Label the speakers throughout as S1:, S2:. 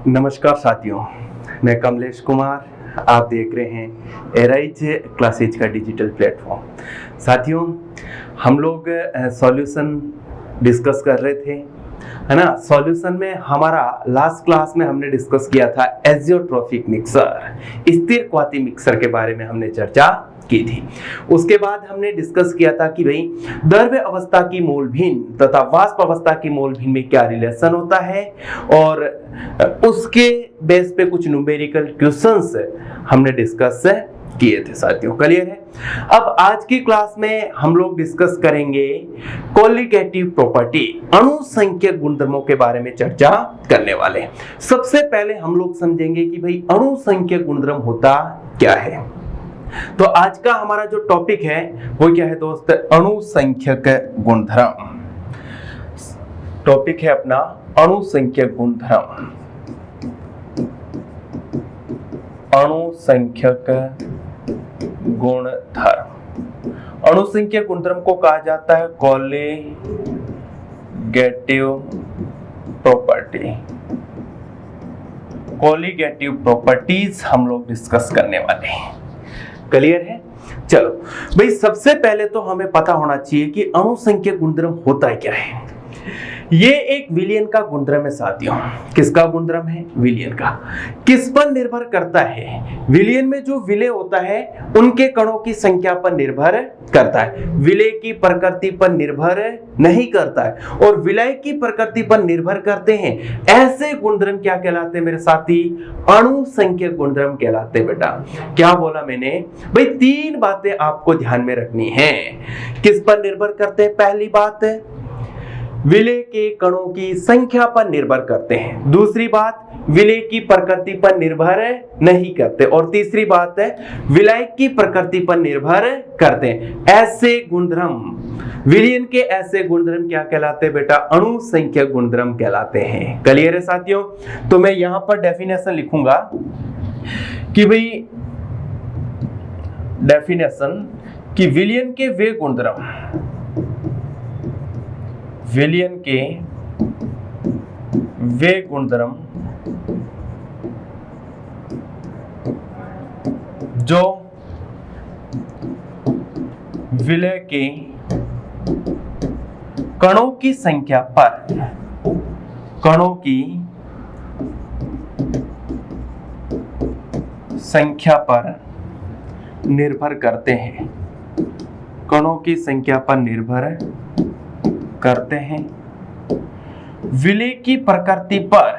S1: नमस्कार साथियों, मैं कमलेश कुमार। आप देख रहे हैं एराइज क्लासेज का डिजिटल प्लेटफॉर्म। साथियों, हम लोग सॉल्यूशन डिस्कस कर रहे थे, है ना। सॉल्यूशन में हमारा लास्ट क्लास में हमने डिस्कस किया था एजियोट्रोफिक मिक्सर, स्थिर क्वाथी मिक्सर के बारे में हमने चर्चा की थी। उसके बाद हमने डिस्कस किया था कि भाई द्रव्य अवस्था की मोल भिन्न तथा वाष्प अवस्था की मोल भिन्न में क्या रिलेशन होता है, और उसके बेस पे कुछ न्यूमेरिकल क्वेश्चंस हमने डिस्कस किए थे। साथियों, क्लियर है। अब आज की क्लास में हम लोग डिस्कस करेंगे क्वालिटेटिव प्रॉपर्टी, अणुसंख्यक गुणधर्मों के बारे में चर्चा करने वाले। सबसे पहले हम लोग समझेंगे कि भाई अणुसंख्यक गुणधर्म होता क्या है। तो आज का हमारा जो टॉपिक है वो क्या है दोस्त, अणुसंख्यक गुणधर्म। टॉपिक है अपना अणुसंख्यक गुणधर्म। अणुसंख्यक गुणधर्म, अणुसंख्यक गुणधर्म को कहा जाता है कोलिगेटिव प्रॉपर्टी। कोलिगेटिव प्रॉपर्टीज हम लोग डिस्कस करने वाले हैं। क्लियर है। चलो भाई, सबसे पहले तो हमें पता होना चाहिए कि अणुसंख्यक गुणधर्म होता है क्या है। ये एक विलयन का गुणधर्म है साथियों। किसका गुणधर्म है? विलयन का। किस पर निर्भर करता है? विलयन में जो विलय होता है उनके कणों की संख्या पर निर्भर करता है, विलय की प्रकृति पर निर्भर नहीं करता है। और विलय की प्रकृति पर निर्भर करते हैं ऐसे गुणधर्म क्या कहलाते हैं मेरे साथी? अणुसंख्यक गुणधर्म कहलाते हैं। बेटा क्या बोला मैंने? भाई तीन बातें आपको ध्यान में रखनी है। किस पर निर्भर करते हैं? पहली बात, विलय के कणों की संख्या पर निर्भर करते हैं। दूसरी बात, विलय की प्रकृति पर निर्भर नहीं करते। और तीसरी बात है, विलय की प्रकृति पर निर्भर करते हैं। ऐसे गुणधर्म, विलयन के ऐसे गुणधर्म क्या कहलाते हैं बेटा? अणुसंख्यक गुणधर्म कहलाते हैं। क्लियर है साथियों। तो मैं यहां पर डेफिनेशन लिखूंगा कि भाई डेफिनेशन कि विलयन के वे गुणधर्म, विलयन के वे गुणधर्म जो विलय के कणों की संख्या पर, कणों की संख्या पर निर्भर करते हैं, कणों की संख्या पर निर्भर करते हैं, विलय की प्रकृति पर,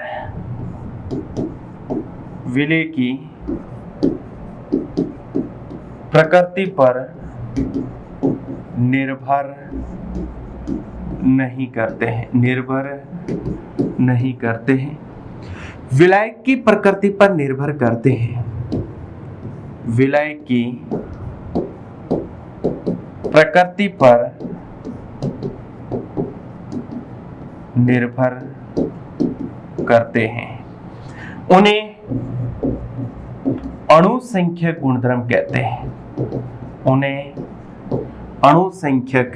S1: विलय की प्रकृति पर निर्भर नहीं करते हैं, निर्भर नहीं करते हैं, विलय की प्रकृति पर निर्भर करते हैं, विलय की प्रकृति पर निर्भर करते हैं, उन्हें अणुसंख्यक गुणधर्म कहते हैं। उन्हें अणुसंख्यक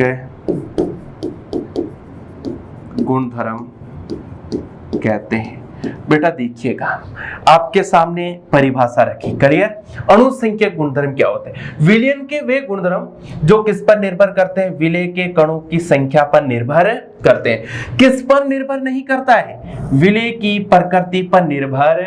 S1: गुणधर्म कहते हैं। बेटा देखिएगा, आपके सामने परिभाषा रखी। क्लियर। अणुसंख्यक गुणधर्म क्या होते हैं? विलयन के वे गुणधर्म जो किस पर निर्भर करते हैं? विलय के कणों की संख्या पर निर्भर करते हैं। किस पर निर्भर नहीं करता है? विलय की प्रकृति पर निर्भर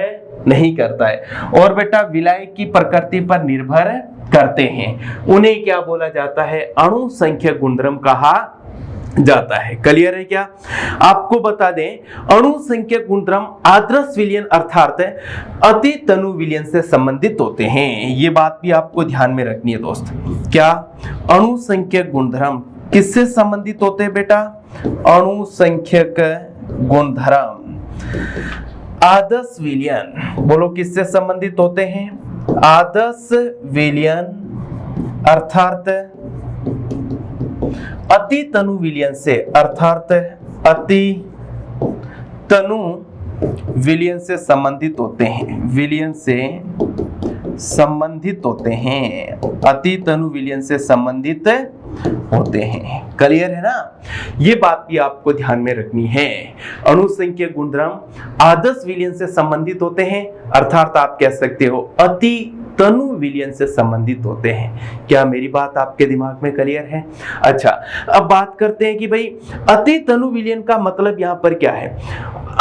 S1: नहीं करता है। और बेटा विलय की प्रकृति पर निर्भर करते हैं, उन्हें क्या बोला जाता है? अणुसंख्यक गुणधर्म कहा जाता है। क्लियर है क्या? आपको बता दें, अणुसंख्यक गुणधर्म आदर्श विलयन अर्थात अति तनु विलयन से संबंधित होते हैं। ये बात भी आपको ध्यान में रखनी है दोस्त। क्या अणुसंख्यक गुणधर्म किससे संबंधित होते हैं बेटा? अणुसंख्यक गुणधर्म आदर्श विलयन, बोलो किससे संबंधित होते हैं? आदर्श विलयन अर्थात अति तनु विलयन से, अर्थात अति तनु विलयन से संबंधित होते हैं, विलयन से संबंधित होते हैं, अति तनु विलयन से संबंधित होते हैं। क्लियर है ना? ये बात भी आपको ध्यान में रखनी है। अणुसंख्यक गुणधर्म आदर्श विलयन से संबंधित होते हैं, अर्थात आप कह सकते हो अति तनु विलयन से संबंधित होते हैं। क्या मेरी बात आपके दिमाग में क्लियर है? अच्छा, अब बात करते हैं कि भाई अति तनु विलयन का मतलब यहाँ पर क्या है।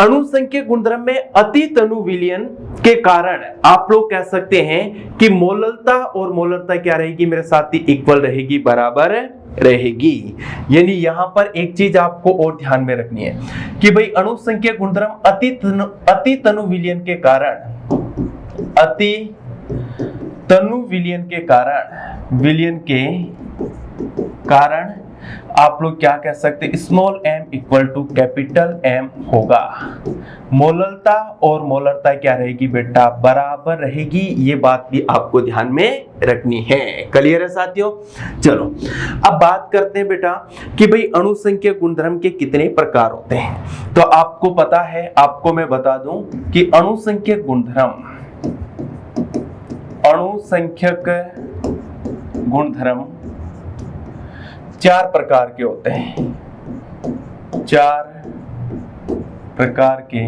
S1: अणुसंख्यक गुणधर्म में अति तनु विलयन के कारण आप लोग कह सकते हैं कि मोललता और मोलरता क्या रहेगी मेरे साथी? इक्वल रहेगी, बराबर रहेगी। यानी यहां पर एक चीज आपको और ध्यान में रखनी है कि भाई अणुसंख्यक गुणधर्म अति तनु विलयन के कारण आप लोग क्या कह सकते हैं? Small m equal to capital M होगा। मोललता और मोलरता क्या रहेगी बेटा? बराबर रहेगी। ये बात भी आपको ध्यान में रखनी है। क्लियर है साथियों? चलो अब बात करते हैं बेटा कि भाई अणुसंख्यक गुणधर्म के कितने प्रकार होते हैं। तो आपको पता है, आपको मैं बता दूं कि अणुसंख्यक गुणधर्म 4 प्रकार के होते हैं। 4 प्रकार के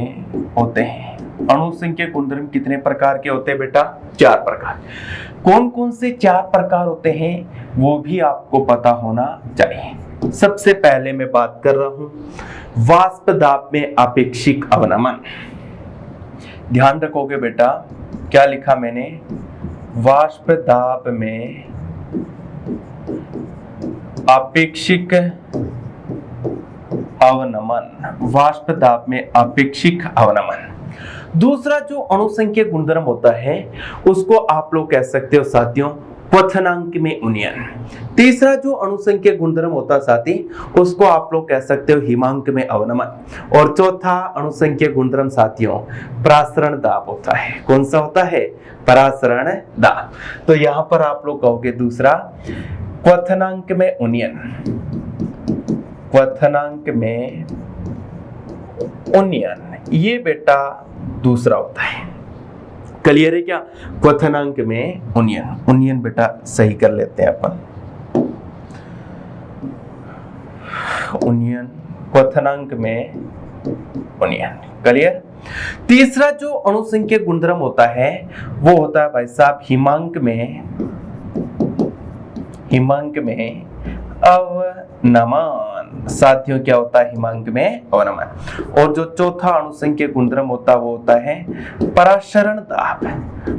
S1: होते हैं। अणुसंख्यक गुणधर्म कितने प्रकार के होते हैं बेटा? 4 प्रकार। कौन कौन से 4 प्रकार होते हैं वो भी आपको पता होना चाहिए। सबसे पहले मैं बात कर रहा हूं वाष्प दाब में आपेक्षिक अवनमन। ध्यान रखोगे बेटा, क्या लिखा मैंने? वाष्प दाब में आपेक्षिक अवनमन। वाष्प दाब में आपेक्षिक अवनमन। दूसरा जो अणुसंख्यक गुणधर्म होता है उसको आप लोग कह सकते हो साथियों क्वथनांक में उन्नयन। तीसरा जो अणुसंख्यक गुणधर्म होता है साथी उसको आप लोग कह सकते हो हिमांक में अवनमन। और चौथा अणुसंख्यक गुणधर्म साथियों प्रासरण दाब होता है। कौन सा होता है? प्रासरण दाब। तो यहां पर आप लोग कहोगे दूसरा क्वथनांक में उन्नयन। क्वथनांक में उन्नयन ये बेटा दूसरा होता है। क्लियर है क्या? क्वथनांक में उन्नयन। उन्नयन बेटा सही कर लेते हैं अपन। उन्नयन, क्वथनांक में उन्नयन। क्लियर? तीसरा जो अणुसंख्यक गुणधर्म होता है वो होता है भाई साहब हिमांक में अवनमन। साथियों क्या होता है? हिमांक में अवनमन। और जो चौथा अणुसंख्यक गुणधर्म होता है वो होता है परासरण दाब।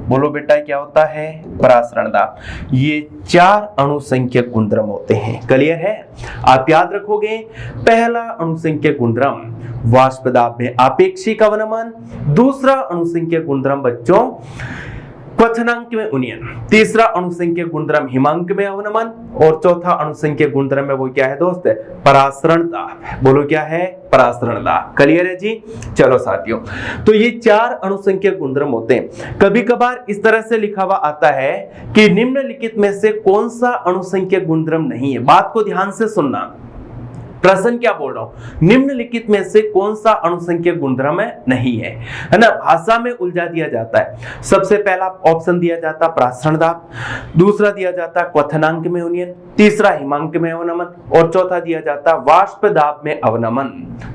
S1: बोलो बेटा क्या होता है? परासरण दाब। ये 4 अणुसंख्यक गुणधर्म होते हैं। क्लियर है? आप याद रखोगे पहला अणुसंख्यक गुणधर्म वाष्प दाब में आपेक्षिक अवनमन, दूसरा अणुसंख्यक गुणधर्म बच्चों क्वथनांक में उन्नयन, तीसरा अणुसंख्यक गुणधर्म हिमांक में अवनमन और चौथा अणुसंख्यक गुणधर्म में वो क्या है दोस्त? परासरण दाब। बोलो क्या है? परासरण दाब। क्लियर है जी? चलो साथियों, तो ये 4 अणुसंख्यक गुणधर्म होते हैं। कभी कभार इस तरह से लिखा हुआ आता है कि निम्नलिखित में से कौन सा अणुसंख्यक गुणधर्म नहीं है। बात को ध्यान से सुनना, प्रश्न क्या बोल रहा हूं? निम्नलिखित में से कौन सा अणुसंख्यक गुणधर्म नहीं है ना? भाषा में उलझा दिया जाता है। सबसे पहला ऑप्शन दिया जाता प्रासरण दाब, दूसरा दिया जाता क्वथनांक में उन्नयन, तीसरा हिमांक में अवनमन और चौथा दिया जाता वाष्प दाब में अवनमन।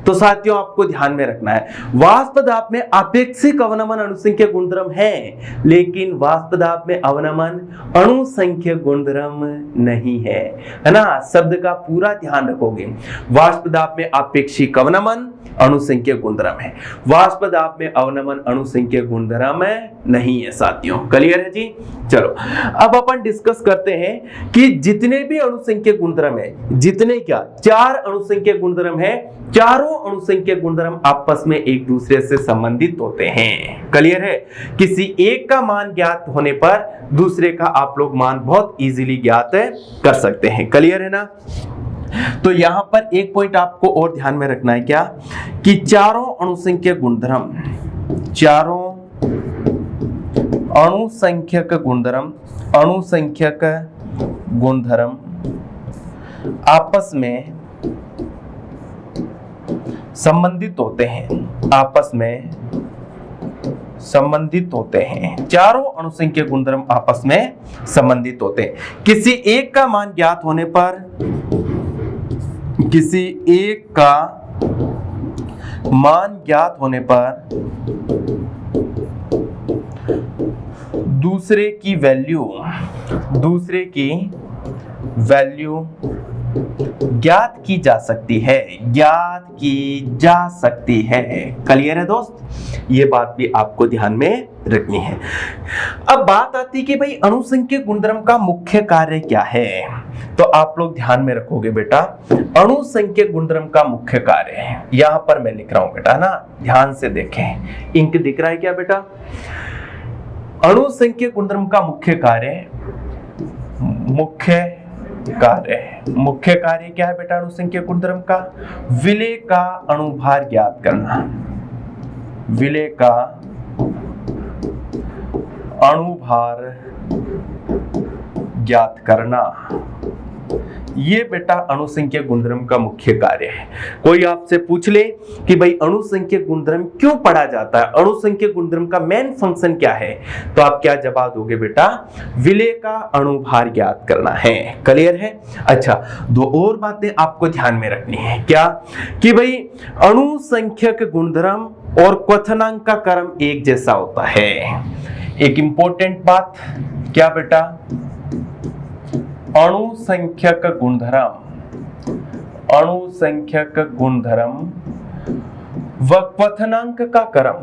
S1: तो साथियों आपको ध्यान में रखना है वाष्प दाब में आपेक्षिक अवनमन अणुसंख्यक गुणधर्म है, लेकिन वाष्प दाब में अवनमन अणुसंख्यक गुणधर्म नहीं है ना? शब्द का पूरा ध्यान रखोगे। वाष्प दाब में आपेक्षिक अवनमन अणुसंख्यक गुणधर्म है, वाष्प दाब में अवनमन अणुसंख्यक गुणधर्म नहीं है साथियों। क्लियर है जी? चलो अब अपन डिस्कस करते हैं कि जितने भी अणुसंख्यक गुणधर्म है, जितने क्या 4 अणुसंख्यक गुणधर्म है, चारों अणुसंख्यक गुणधर्म आपस में एक दूसरे से संबंधित होते हैं। क्लियर है? किसी एक का मान ज्ञात होने पर दूसरे का आप लोग मान बहुत इजीली ज्ञात कर सकते हैं। क्लियर है ना? तो यहां पर एक पॉइंट आपको और ध्यान में रखना है क्या कि चारों अणुसंख्यक गुणधर्म आपस में संबंधित होते हैं, आपस में संबंधित होते हैं, चारों अणुसंख्यक गुणधर्म आपस में संबंधित होते हैं। किसी एक का मान ज्ञात होने पर, किसी एक का मान ज्ञात होने पर दूसरे की वैल्यू ज्ञात की जा सकती है, ज्ञात की जा सकती है। क्लियर है दोस्त, ये बात भी आपको ध्यान में रखनी है। अब बात आती है कि भाई अणुसंख्यक गुणधर्म का मुख्य कार्य क्या है, तो आप लोग ध्यान में रखोगे बेटा, अणुसंख्यक गुणधर्म का मुख्य कार्य है, यहां पर मैं लिख रहा हूं बेटा ना, ध्यान से देखें, इंक दिख रहा है क्या बेटा? अणुसंख्यक गुणधर्म का मुख्य कार्य क्या है बेटा? अणुसंख्यक गुणधर्म का विलेय का अणुभार ज्ञात करना, विलेय का अणुभार ज्ञात करना, ये बेटा अणुसंख्यक गुणधर्म का मुख्य कार्य है। कोई आपसे पूछ ले कि भाई अणुसंख्यक गुणधर्म क्यों पढ़ा जाता है, अणुसंख्यक गुणधर्म का मेन फंक्शन क्या है, तो आप क्या जवाब दोगे बेटा? विलेय का अणुभार ज्ञात करना है। क्लियर है? अच्छा, दो और बातें आपको ध्यान में रखनी है, क्या कि भाई अणुसंख्यक गुणधर्म और क्वथनांक का क्रम एक जैसा होता है। एक इंपॉर्टेंट बात, क्या बेटा? अणुसंख्यक गुणधर्म व क्वथनांक का क्रम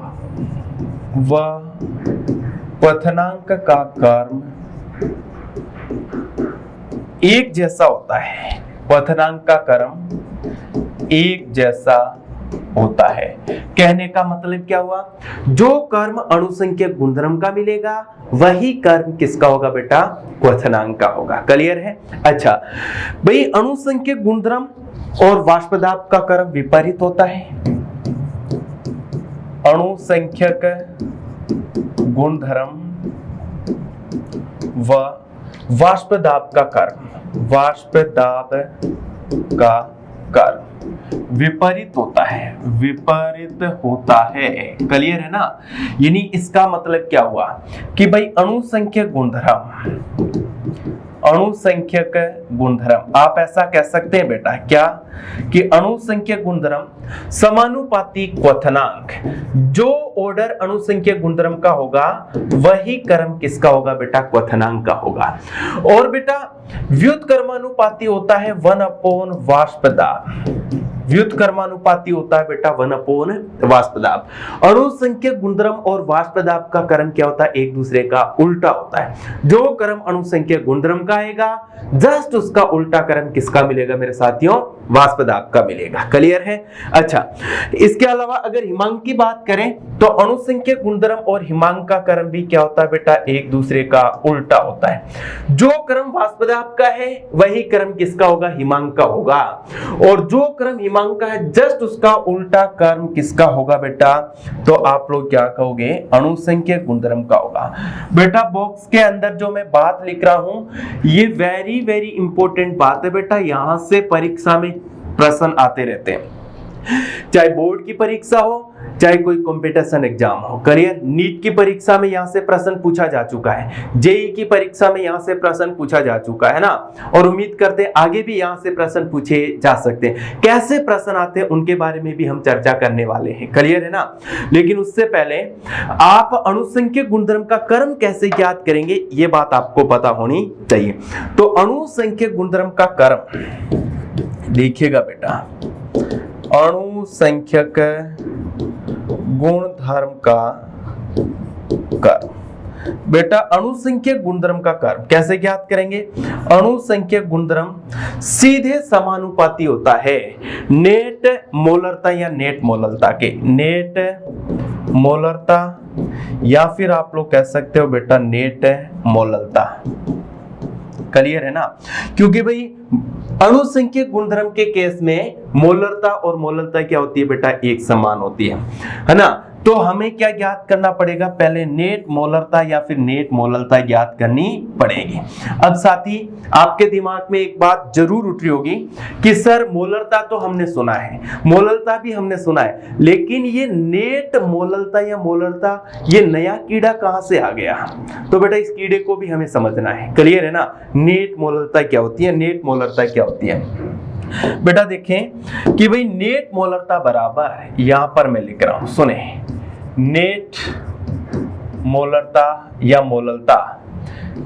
S1: एक जैसा होता है, क्वथनांक का क्रम एक जैसा होता है। कहने का मतलब क्या हुआ? जो कर्म अणुसंख्यक गुणधर्म का मिलेगा वही कर्म किसका होगा बेटा? क्वथनांक का होगा। क्लियर है? अच्छा भाई, अणुसंख्यक गुणधर्म और वाष्पदाब का कर्म विपरीत होता है। अणुसंख्यक गुणधर्म व वाष्पदाब का कर्म विपरीत होता है, क्लियर है ना? यानी इसका मतलब क्या हुआ कि भाई अणुसंख्यक गुणधर्म आप ऐसा कह सकते हैं बेटा, क्या कि अणुसंख्यक गुणधर्म समानुपाती क्वथनांक, जो ऑर्डर अणुसंख्यक गुणधर्म का होगा वही क्रम किसका होगा बेटा? क्वथनांक का होगा। और बेटा व्युत्क्रमानुपाती होता है 1/वाष्पदाब, व्युत्क्रमानुपाती होता है बेटा 1/वाष्पदाब। अणुसंख्यक गुणधर्म और वाष्पदाब का क्रम क्या होता है? एक दूसरे का उल्टा होता है। जो क्रम अणुसंख्यक गुणधर्म का आएगा जस्ट उसका उल्टा क्रम किसका मिलेगा मेरे साथियों? वाष्पदाब का मिलेगा। क्लियर है? अच्छा, इसके अलावा अगर हिमांक की बात करें तो अणुसंख्यक गुणधर्म और हिमांक का क्रम भी क्या होता है बेटा? एक दूसरे का उल्टा होता है। जो क्रम वाष्पदाब का है वही क्रम किसका होगा? हिमांक का होगा। और जो क्रम हिमांक का है जस्ट उसका उल्टा क्रम किसका होगा बेटा? तो आप लोग क्या कहोगे? अणुसंख्यक गुणधर्म का होगा। बेटा बॉक्स के अंदर जो मैं बात लिख रहा हूं ये वेरी इंपॉर्टेंट बात है बेटा, यहां से परीक्षा में प्रश्न आते रहते हैं, चाहे बोर्ड की परीक्षा हो चाहे कोई कंपटीशन एग्जाम हो। क्लियर? नीट की परीक्षा में यहां से प्रश्न पूछा जा चुका है, जेईई की परीक्षा में यहां से प्रश्न पूछा जा चुका है ना, और उम्मीद करते हैं आगे भी यहां से प्रश्न पूछे जा सकते हैं। कैसे प्रश्न आते हैं उनके बारे में भी हम चर्चा करने वाले हैं। क्लियर है ना? लेकिन उससे पहले आप अणुसंख्यक गुणधर्म का क्रम कैसे ज्ञात करेंगे ये बात आपको पता होनी चाहिए। तो अणुसंख्यक गुणधर्म का क्रम देखिएगा बेटा, अणुसंख्यक गुणधर्म का कर्म, बेटा अणुसंख्यक गुणधर्म का कर्म कैसे ज्ञात करेंगे? अणुसंख्यक गुणधर्म सीधे समानुपाती होता है नेट मोलरता या नेट मोलरता के, नेट मोलरता या फिर आप लोग कह सकते हो बेटा नेट मोलरता। क्लियर है ना? क्योंकि भाई अणुसंख्यक गुणधर्म के केस में मोलरता और मोलरता क्या होती है बेटा, एक समान होती है ना। तो हमें क्या ज्ञात करना पड़ेगा, पहले नेट मोलरता या फिर नेट मोलरता ज्ञात करनी पड़ेगी। अब साथी आपके दिमाग में एक बात जरूर उठ रही होगी कि सर मोलरता तो हमने सुना है, मोलरता भी हमने सुना है, लेकिन ये नेट मोलरता या मोलरता ये नया कीड़ा कहां से आ गया। तो बेटा इस कीड़े को भी हमें समझना है, क्लियर है ना। नेट मोलरता क्या होती है, नेट मोलरता क्या होती है। बेटा देखें कि भाई नेट मोलरता बराबर, यहां पर मैं लिख रहा हूं, सुने, नेट मोलरता या मोलरता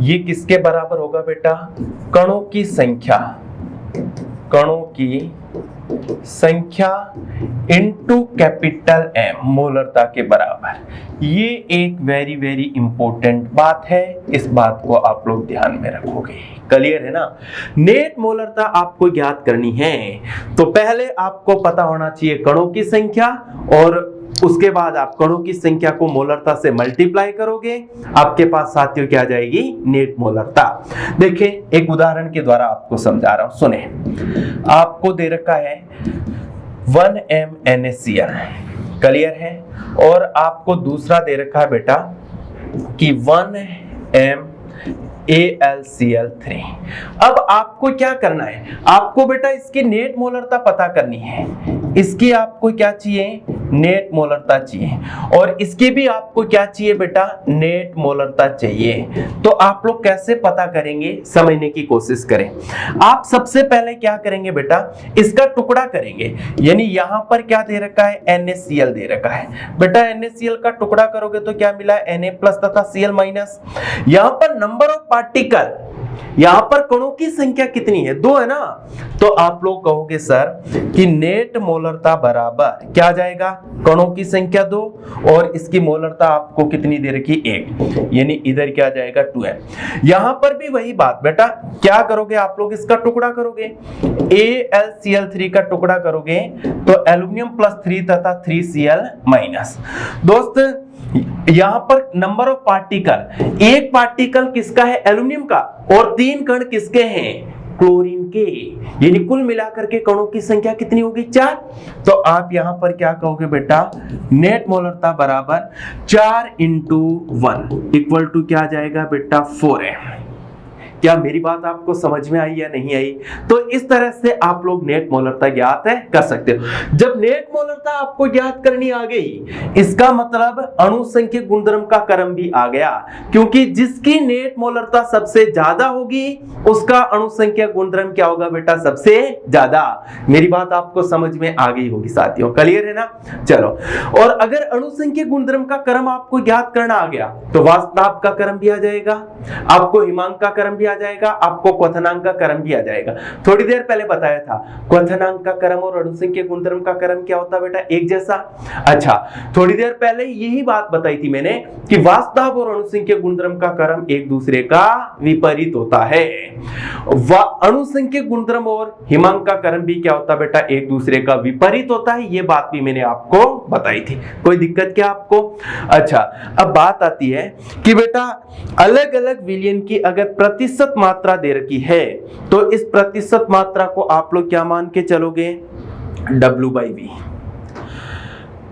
S1: ये किसके बराबर होगा बेटा, कणों की संख्या, कणों की संख्या इनटू कैपिटल एम, मोलरता के बराबर। ये एक वेरी वेरी इंपॉर्टेंट बात है, इस बात को आप लोग ध्यान में रखोगे, क्लियर है ना। नेट मोलरता आपको ज्ञात करनी है तो पहले आपको पता होना चाहिए कणों की संख्या, और उसके बाद आप कणों की संख्या को मोलरता से मल्टीप्लाई करोगे, आपके पास साथियों क्या आ जाएगी, नेट मोलरता। देखें एक उदाहरण के द्वारा आपको समझा रहा हूं, सुने, आपको दे रखा है 1m NaCl, क्लियर है, और आपको दूसरा दे रखा है बेटा कि 1m AlCl3। अब आपको क्या करना है, आपको बेटा इसकी नेट मोलरता पता करनी है, इसकी आपको क्या चाहिए, नेट मोलरता चाहिए, और इसकी भी आपको क्या चाहिए बेटा, नेट मोलरता चाहिए। तो आप लोग कैसे पता करेंगे, समझने की कोशिश करें। आप सबसे पहले क्या करेंगे बेटा, इसका टुकड़ा करेंगे, यानी यहां पर क्या दे रखा है, NaCl दे रखा है बेटा, NaCl का टुकड़ा करोगे तो क्या मिला, Na+ तथा Cl-। यहां पर नंबर ऑफ पार्टिकल, यहां पर कणों की संख्या कितनी है, 2 है ना। तो आप लोग कहोगे सर कि नेट मोलरता बराबर क्या आ जाएगा, कणों की संख्या 2 और इसकी मोलरता आपको कितनी दे रखी, 1, यानी इधर क्या आ जाएगा 2m। यहां पर भी वही बात बेटा, क्या करोगे आप लोग, इसका टुकड़ा करोगे, AlCl3 का टुकड़ा करोगे तो एल्यूमिनियम +3 तथा 3Cl-। दोस्त यहां पर नंबर ऑफ पार्टिकल, एक पार्टिकल किसका है, एल्यूमिनियम का, और 3 कण किसके हैं, क्लोरीन के, यानी कुल मिलाकर के कणों की संख्या कितनी होगी, 4। तो आप यहां पर क्या कहोगे बेटा, नेट मोलरता बराबर 4 × 1 इक्वल टू क्या आ जाएगा बेटा, 4 है। क्या मेरी बात आपको समझ में आई या नहीं आई। तो इस तरह से आप लोग नेट मोलरता ज्ञात है कर सकते हो। जब नेट मोलरता आपको ज्ञात करनी आ गई, इसका मतलब अणुसंख्यक गुणधर्म का क्रम भी आ गया, क्योंकि जिसकी नेट मोलरता सबसे ज्यादा होगी उसका अणुसंख्यक गुणधर्म क्या होगा बेटा, सबसे ज्यादा। मेरी बात आपको समझ में आ गई होगी साथियों, क्लियर है ना। चलो, और अगर अणुसंख्यक गुणधर्म का क्रम आपको ज्ञात करना आ गया तो वास्तव का क्रम भी आ जाएगा, आपको हिमांक का क्रम भी आ जाएगा, आपको क्वथनांक का क्रम भी आ जाएगा। थोड़ी देर पहले बताया था क्वथनांक का क्रम और अणुसंख्यक गुणधर्म का क्रम क्या होता है बेटा, एक जैसा। अच्छा, थोड़ी देर पहले यही बात बताई थी मैंने कि वास्तव और अणुसंख्यक गुणधर्म का क्रम एक दूसरे का विपरीत होता है। अणुसंख्यक गुणधर्म और हिमांक का क्रम भी क्या होता है बेटा, एक दूसरे का विपरीत होता है। ये बात भी मैंने आपको बताई थी, कोई दिक्कत क्या आपको। अच्छा, अब बात आती है कि बेटा अलग अलग विलयन की अगर प्रतिशत मात्रा दे रखी है तो इस प्रतिशत मात्रा को आप लोग क्या मान के चलोगे, W/V।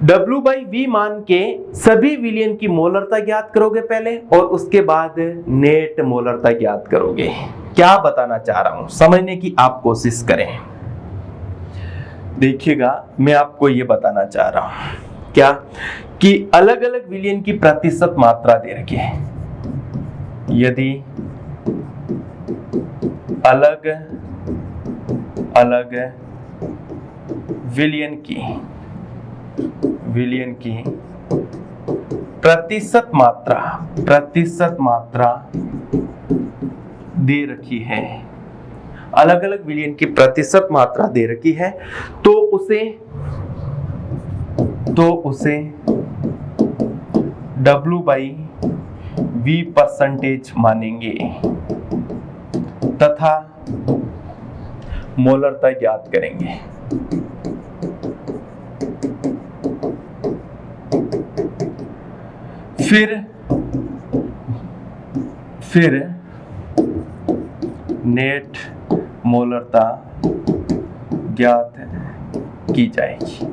S1: W/V मान के सभी विलयन की मोलरता ज्ञात करोगे पहले, और उसके बाद नेट मोलरता ज्ञात करोगे। क्या बताना चाह रहा हूं, समझने की आप कोशिश करें। देखिएगा, मैं आपको यह बताना चाह रहा हूं क्या, कि अलग अलग विलयन की प्रतिशत मात्रा दे रखी है। यदि अलग अलग विलयन की प्रतिशत मात्रा दे रखी है, अलग अलग विलयन की प्रतिशत मात्रा दे रखी है, तो उसे W/V परसेंटेज मानेंगे तथा मोलरता ज्ञात करेंगे। फिर नेट मोलरता ज्ञात की जाएगी।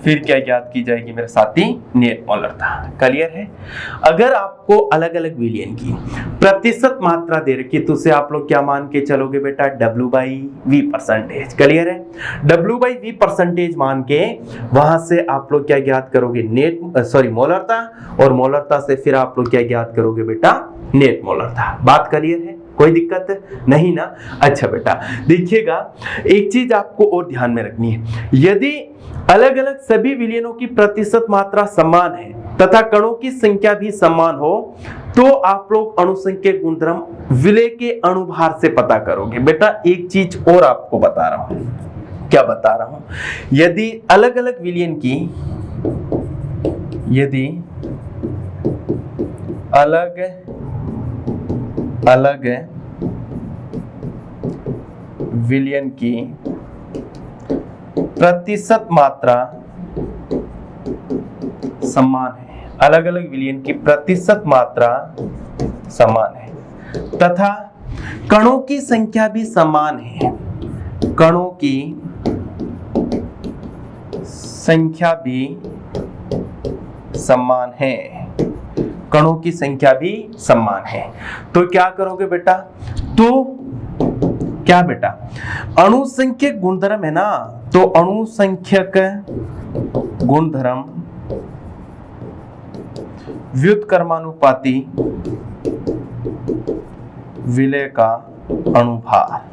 S1: फिर क्या ज्ञात की जाएगी मेरे साथी? नेट मोलरता। क्लियर है? अगर आपको अलग अलग विलयन की प्रतिशत मात्रा दे रखी है तो उसे आप लोग क्या मान के चलोगे बेटा? W/V percentage. क्लियर है? W/V परसेंटेज मान के वहां से आप लोग क्या ज्ञात करोगे? मोलरता, और मोलरता से फिर आप लोग क्या ज्ञात करोगे बेटा? नेट मोलरता। बात क्लियर है? कोई दिक्कत नहीं ना? अच्छा बेटा देखिएगा, एक चीज आपको और ध्यान में रखनी है, यदि अलग अलग सभी विलयनों की प्रतिशत मात्रा समान है तथा कणों की संख्या भी समान हो तो आप लोग अणुसंख्यक गुणधर्म विलय के अणुभार से पता करोगे। बेटा एक चीज और आपको बता रहा हूं, क्या बता रहा हूं, यदि अलग अलग विलयन की अलग विलयन की प्रतिशत मात्रा समान है, अलग अलग विलयन की प्रतिशत मात्रा समान है तथा कणों की संख्या भी समान है, कणों की संख्या भी समान है, कणों की संख्या भी समान है, तो क्या करोगे बेटा? तो क्या बेटा? अणुसंख्यक गुणधर्म है ना, तो अणुसंख्यक गुणधर्म व्युत्क्रमानुपाती विलय का अणुभार।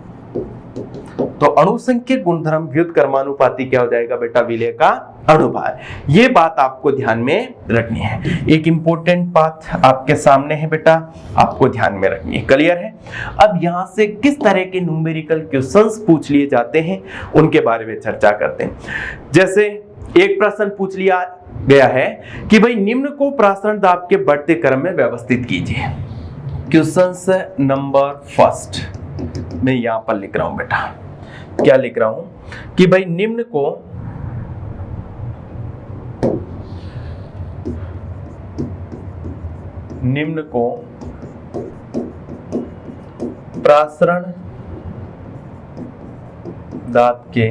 S1: तो अणुसंख्यक गुणधर्म व्युत्क्रमानुपाती क्या हो जाएगा बेटा? विलय का अणुभार। ये बात आपको ध्यान में रखनी है, एक इंपॉर्टेंट बात आपके सामने है बेटा, आपको ध्यान में रखनी है। क्लियर है? अब यहां से किस तरह के न्यूमेरिकल क्वेश्चंस पूछ लिए जाते हैं उनके बारे में चर्चा करते हैं। जैसे एक प्रश्न पूछ लिया गया है कि भाई निम्न को प्रासरण दाब के बढ़ते क्रम में व्यवस्थित कीजिए। क्वेश्चन नंबर फर्स्ट मैं यहां पर लिख रहा हूं बेटा, क्या लिख रहा हूं कि भाई निम्न को प्रासरण दाब के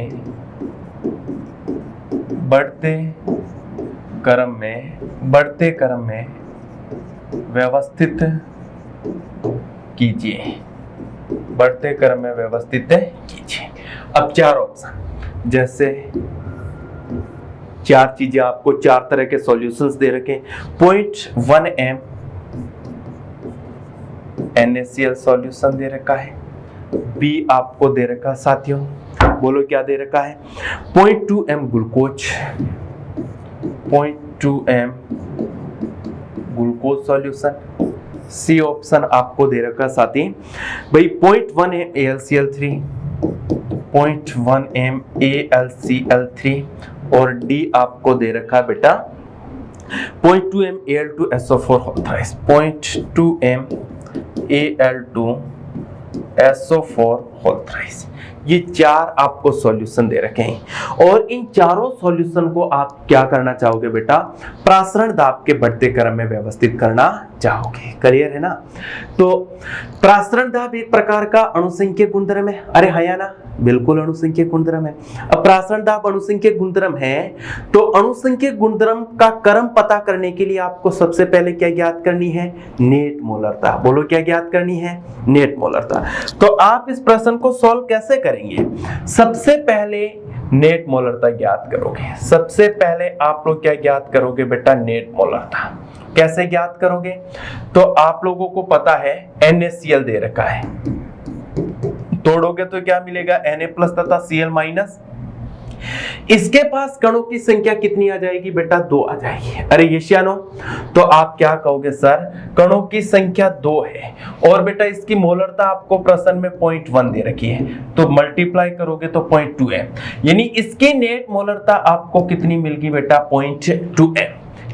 S1: बढ़ते क्रम में व्यवस्थित कीजिए, बढ़ते क्रम में व्यवस्थित कीजिए। अब चार ऑप्शन, जैसे चार चीजें आपको, चार तरह के सॉल्यूशंस दे रखे। 0.1 m NaCl सॉल्यूशन दे रखा है, बी आपको दे रखा साथियों, बोलो क्या दे रखा है? 0.2 m glucose, 0.2 m glucose solution. C option आपको दे रखा साथी भाई 0.1 m AlCl3, 0.1 m AlCl3, और डी आपको दे रखा बेटा 0.2 m Al2SO4 होल्थराइज, 0.2 m Al2SO4 होल्थराइज। ये चार आपको सॉल्यूशन दे रखे हैं और इन चारों सॉल्यूशन को आप क्या करना चाहोगे बेटा? प्रासरण दाब के बढ़ते क्रम में व्यवस्थित करना चाहोगे। क्लियर है ना? तो प्रासरण दाब एक प्रकार का अणुसंख्यक गुणधर्म है। अरे है या ना? बिल्कुल अणुसंख्यक गुणधर्म है। अब प्रासरण दाब अणुसंख्यक गुणधर्म है तो अणुसंख्यक गुणधर्म का क्रम पता करने के लिए आपको सबसे पहले क्या ज्ञात करनी है? नेट मोलरता। बोलो क्या ज्ञात करनी है? नेट मोलरता। तो आप इस प्रश्न को सॉल्व कैसे करेंगे? सबसे पहले नेट मोलरता ज्ञात करोगे। सबसे पहले आप लोग क्या ज्ञात करोगे बेटा? नेट मोलरता। कैसे ज्ञात करोगे? तो आप लोगों को पता है NaCl दे रखा है, तोड़ोगे तो क्या मिलेगा? Na+ तथा Cl-। इसके पास कणों की संख्या कितनी आ जाएगी बेटा? 2 आ जाएगी। अरे यशियानो, तो आप क्या कहोगे? सर कणों की संख्या 2 है और बेटा इसकी मोलरता आपको प्रश्न में 0.1 दे रखी है, तो मल्टीप्लाई करोगे तो 0.2 है, यानी इसकी नेट मोलरता आपको कितनी मिल गई बेटा? 0.2 है।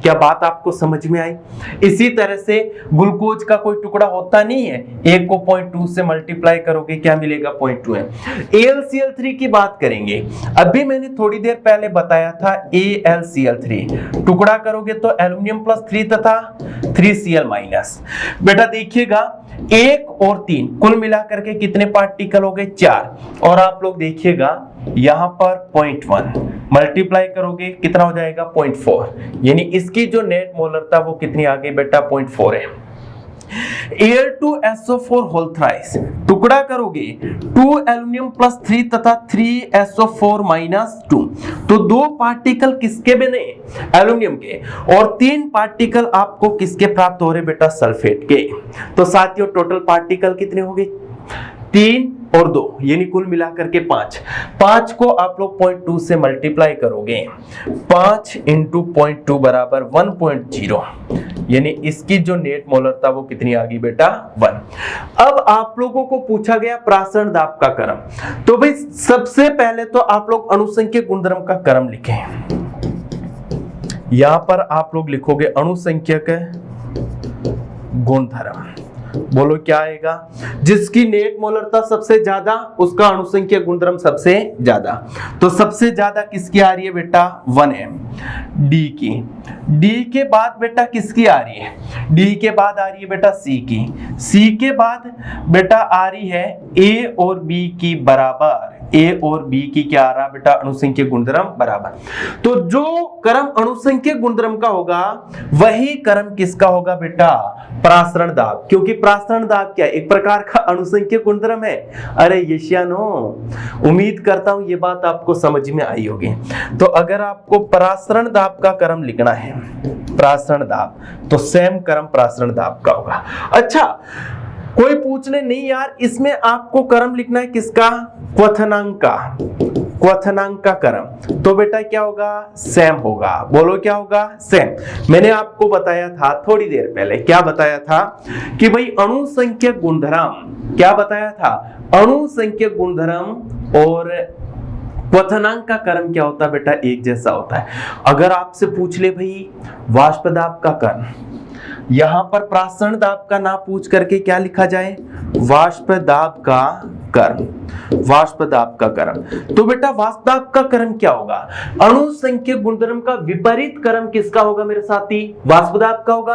S1: क्या बात आपको समझ में आई? इसी तरह से ग्लूकोज का कोई टुकड़ा होता नहीं है, एक को 0.2 से मल्टीप्लाई करोगे क्या मिलेगा? 0.2 है। AlCl3 की बात करेंगे, अभी मैंने थोड़ी देर पहले बताया था AlCl3 टुकड़ा करोगे तो एल्यूमिनियम प्लस 3 तथा 3Cl माइनस। बेटा देखिएगा 1 और 3 कुल मिलाकर के कितने पार्टिकल हो गए? 4। और आप लोग देखिएगा यहां पर 0.1 मल्टीप्लाई करोगे कितना हो जाएगा? 0.4, यानी इसकी जो नेट मोलरता वो कितनी आ गई बेटा? 0.4 है। Al2SO4 होल थ्राइस टुकड़ा करोगे 2 एल्यूमिनियम प्लस 3 तथा 3SO4 माइनस 2, तो 2 पार्टिकल किसके बने? एल्यूमिनियम के, और 3 पार्टिकल आपको किसके प्राप्त हो रहे बेटा? सल्फेट के। तो साथियों टोटल पार्टिकल कितने हो गए? 3 और 2, यानी कुल मिलाकर के 5। 5 को आप लोग 0.2 से मल्टीप्लाई करोगे, 5 इंटू 0.2 बराबर 1.0, यानी इसकी जो नेट मोलरता वो कितनी आ गई बेटा? 1। अब आप लोगों को पूछा गया प्रासरण दाब का क्रम, तो भाई सबसे पहले तो आप लोग अणुसंख्यक गुणधर्म का क्रम लिखें। यहां पर आप लोग लिखोगे अणुसंख्यक गुणधर्म, बोलो क्या आएगा? जिसकी नेट मोलरता सबसे ज्यादा उसका अणुसंख्यक गुणधर्म सबसे ज्यादा। तो सबसे ज्यादा किसकी आ रही है बेटा? 1m। डी की, डी के बाद बेटा किसकी आ रही है? डी के बाद आ रही है बेटा सी की, सी के बाद बेटा आ रही है ए और बी की बराबर। ए और बी की क्या आ रहा बेटा? अणुसंख्यक गुणधर्म बराबर। तो जो क्रम अणुसंख्यक गुणधर्म का होगा वही क्रम किसका होगा बेटा? प्रासरण दाब, क्योंकि प्रासरण दाब क्या एक प्रकार का अणुसंख्यक गुणधर्म है। अरे यशियानो, उम्मीद करता हूं ये बात आपको समझ में आई होगी। तो अगर आपको प्रासरण दाब का क्रम लिखना है, प्रासरण दाब, तो सेम क्रम प्रासरण दाब का होगा। अच्छा, कोई पूछ ले नहीं यार इसमें आपको क्रम लिखना है किसका? क्वथनांक का, क्वथनांक का क्रम, तो बेटा क्या होगा? सेम होगा। बोलो क्या होगा? सेम। मैंने आपको बताया था थोड़ी देर पहले, क्या बताया था कि भाई अणुसंख्यक गुणधर्म, क्या बताया था? अणुसंख्यक गुणधर्म और क्वथनांक का क्रम क्या होता है बेटा? एक जैसा होता है। अगर आपसे पूछ ले भाई वाष्प दाब का क्रम, यहां पर प्रासरण दाब का ना पूछ करके क्या लिखा जाए? वाष्प दाब का क्रम, वाष्प दाब का क्रम। तो बेटा वाष्प दाब का क्रम क्या होगा? अणुसंख्यक गुणधर्म का विपरीत क्रम किसका होगा मेरे साथी? वाष्प दाब का होगा।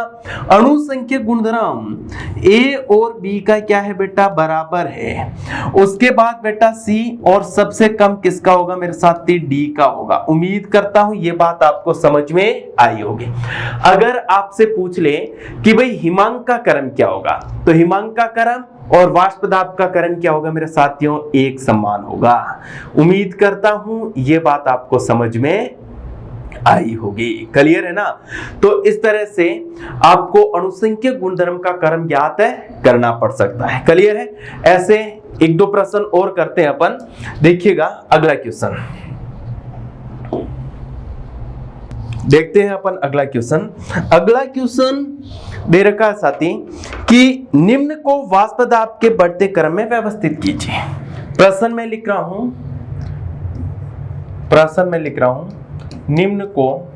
S1: अणुसंख्यक गुणधर्म ए और बी का क्या है बेटा? बराबर है। उसके बाद बेटा सी, और सबसे कम किसका होगा मेरे साथी? डी का होगा। उम्मीद करता हूं ये बात आपको समझ में आई होगी। अगर आपसे पूछ ले कि भाई हिमांक का क्रम क्या होगा, तो हिमांक का क्रम और वाष्प दाब का क्रम क्या होगा मेरे साथियों? एक समान होगा। उम्मीद करता हूं ये बात आपको समझ में आई होगी। क्लियर है ना? तो इस तरह से आपको अणुसंख्यक गुणधर्म का क्रम ज्ञात है करना पड़ सकता है। क्लियर है? ऐसे एक दो प्रश्न और करते हैं अपन। देखिएगा अगला क्वेश्चन, देखते हैं अपन अगला क्वेश्चन। अगला क्वेश्चन दे रखा है साथी कि निम्न को वाष्प दाब के बढ़ते क्रम में व्यवस्थित कीजिए। प्रश्न में लिख रहा हूं, प्रश्न में लिख रहा हूं निम्न को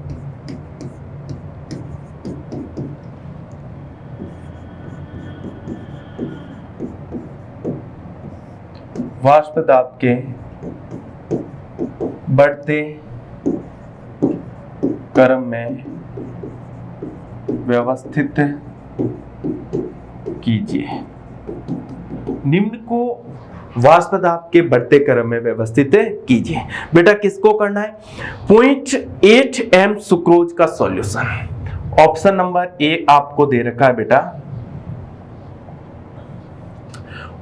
S1: वाष्प दाब के बढ़ते क्रम में व्यवस्थित कीजिए। निम्न को वाष्प दाब के बढ़ते क्रम में व्यवस्थित कीजिए। बेटा किसको करना है? 0.8 m सुक्रोज का सॉल्यूशन। ऑप्शन नंबर ए आपको दे रखा है बेटा,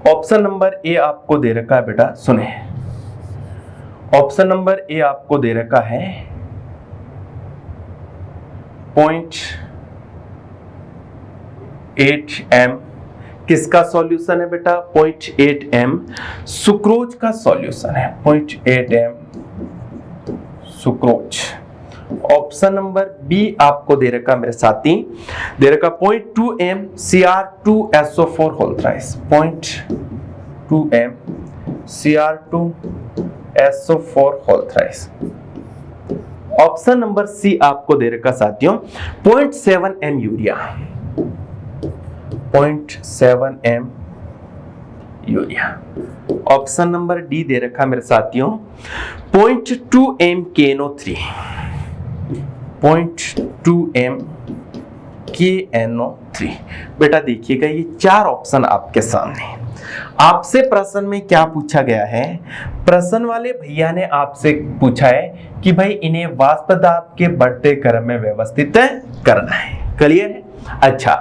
S1: ऑप्शन नंबर ए आपको दे रखा है बेटा, सुने, ऑप्शन नंबर ए आपको दे रखा है 0.8 m किसका सॉल्यूशन है बेटा? 0.8 m सुक्रोज का सॉल्यूशन है। 0.8 m sucrose. Option number B आपको दे रखा मेरे साथी, दे रखा 0.2 m Cr2SO4 whole thrice. 0.2 m Cr2SO4 whole thrice. Option number C आपको दे रखा साथियों 0.7 m urea, 0.7 m urea. Option number D दे रखा मेरे साथियों 0.2 m KNO3, 0.2 m KNO3। बेटा देखिएगा ये चार ऑप्शन आपके सामने। आपसे प्रश्न में क्या पूछा गया है, प्रश्न वाले भैया ने आपसे पूछा है कि भाई इन्हें वाष्प दाब के बढ़ते क्रम में व्यवस्थित करना है। क्लियर है? अच्छा,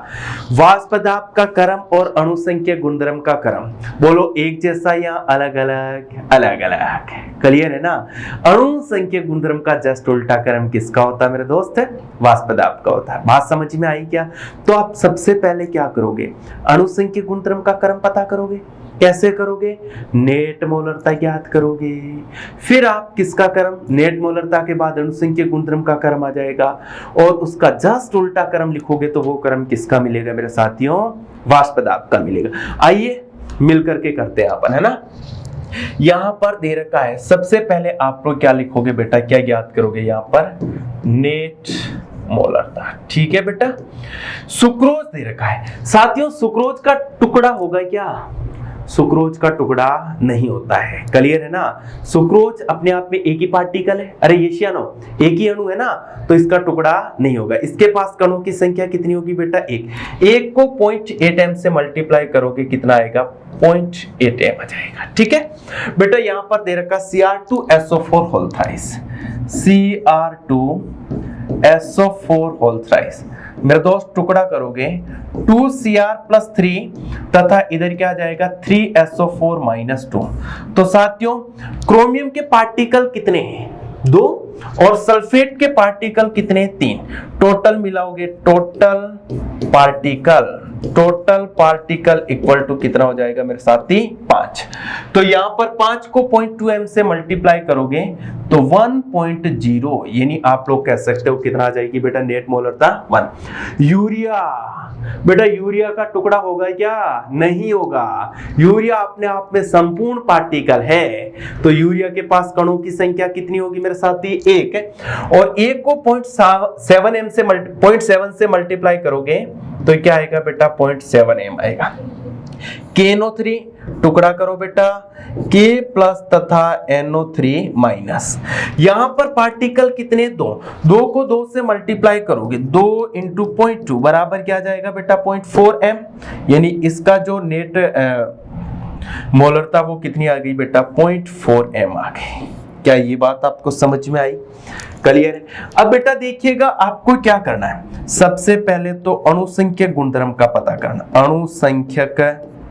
S1: वाष्प दाब का क्रम और अणुसंख्यक गुणधर्म का क्रम बोलो एक जैसा या अलग अलग? अलग अलग। क्लियर है ना? अणुसंख्यक गुणधर्म का जस्ट उल्टा क्रम किसका होता है मेरे दोस्त? वाष्प दाब का होता है। बात समझ में आई क्या? तो आप सबसे पहले क्या करोगे, अणुसंख्यक गुणधर्म का क्रम पता करोगे। कैसे करोगे? नेट मोलरता ज्ञात करोगे, फिर आप किसका क्रम, नेट मोलरता के बाद अणुसंख्यक गुणधर्म का क्रम आ जाएगा और उसका जस्ट उल्टा क्रम लिखोगे तो वो क्रम किसका मिलेगा मेरे साथियों? वाष्प दाब का मिलेगा। आइए मिल करके करते हैं अपन, है ना। यहां पर दे रखा है, सबसे पहले आप लोग क्या लिखोगे बेटा, क्या ज्ञात करोगे यहां पर? नेट मोलरता। ठीक है बेटा। सुक्रोज दे रखा है साथियों, सुक्रोज का टुकड़ा होगा क्या? सुक्रोज का टुकड़ा नहीं होता है। क्लियर है ना? सुक्रोज अपने आप में एक ही पार्टिकल है, अरे येशियानो एक ही अणु है ना, तो इसका टुकड़ा नहीं होगा। इसके पास कणों की संख्या कितनी होगी बेटा? एक को 0.8 m से मल्टीप्लाई करोगे कितना आएगा? 0.8 m आ जाएगा। ठीक है बेटा। यहां पर दे रखा Cr2SO4 whole thrice, Cr2SO4 whole thrice. मेरे दोस्त टुकड़ा करोगे 2Cr+3 तथा इधर क्या आ जाएगा? 3SO4-2। तो साथियों क्रोमियम के पार्टिकल कितने हैं? 2 और सल्फेट के पार्टिकल कितने? 3। टोटल मिलाओगे, टोटल पार्टिकल इक्वल टू कितना हो जाएगा मेरे साथी? 5। तो यहां पर 5 को 0.2 m से मल्टीप्लाई करोगे तो 1.0, यानी आप लोग कह सकते हो कितना आ जाएगी बेटा नेट मोलरता? 1। यूरिया बेटा, यूरिया का टुकड़ा होगा क्या? नहीं होगा। यूरिया अपने आप में संपूर्ण पार्टिकल है, तो यूरिया के पास कणों की संख्या कितनी होगी मेरे साथी? 1। और 1 को 0.7 से मल्टीप्लाई करोगे तो क्या आएगा बेटा? 0.7 m आएगा। KNO3 टुकड़ा करो बेटा, K प्लस तथा NO3 माइनस। यहां पर पार्टिकल कितने? 2 को 2 से मल्टीप्लाई करोगे, 2 इंटू 0.2 बराबर क्या जाएगा बेटा? 0.4 m। यानी इसका जो नेट मोलरता वो कितनी आ गई बेटा? 0.4 m आ गई। क्या ये बात आपको समझ में आई? क्लियर है? अब बेटा देखिएगा आपको क्या करना है, सबसे पहले तो अणुसंख्यक गुणधर्म का पता करना। अणुसंख्यक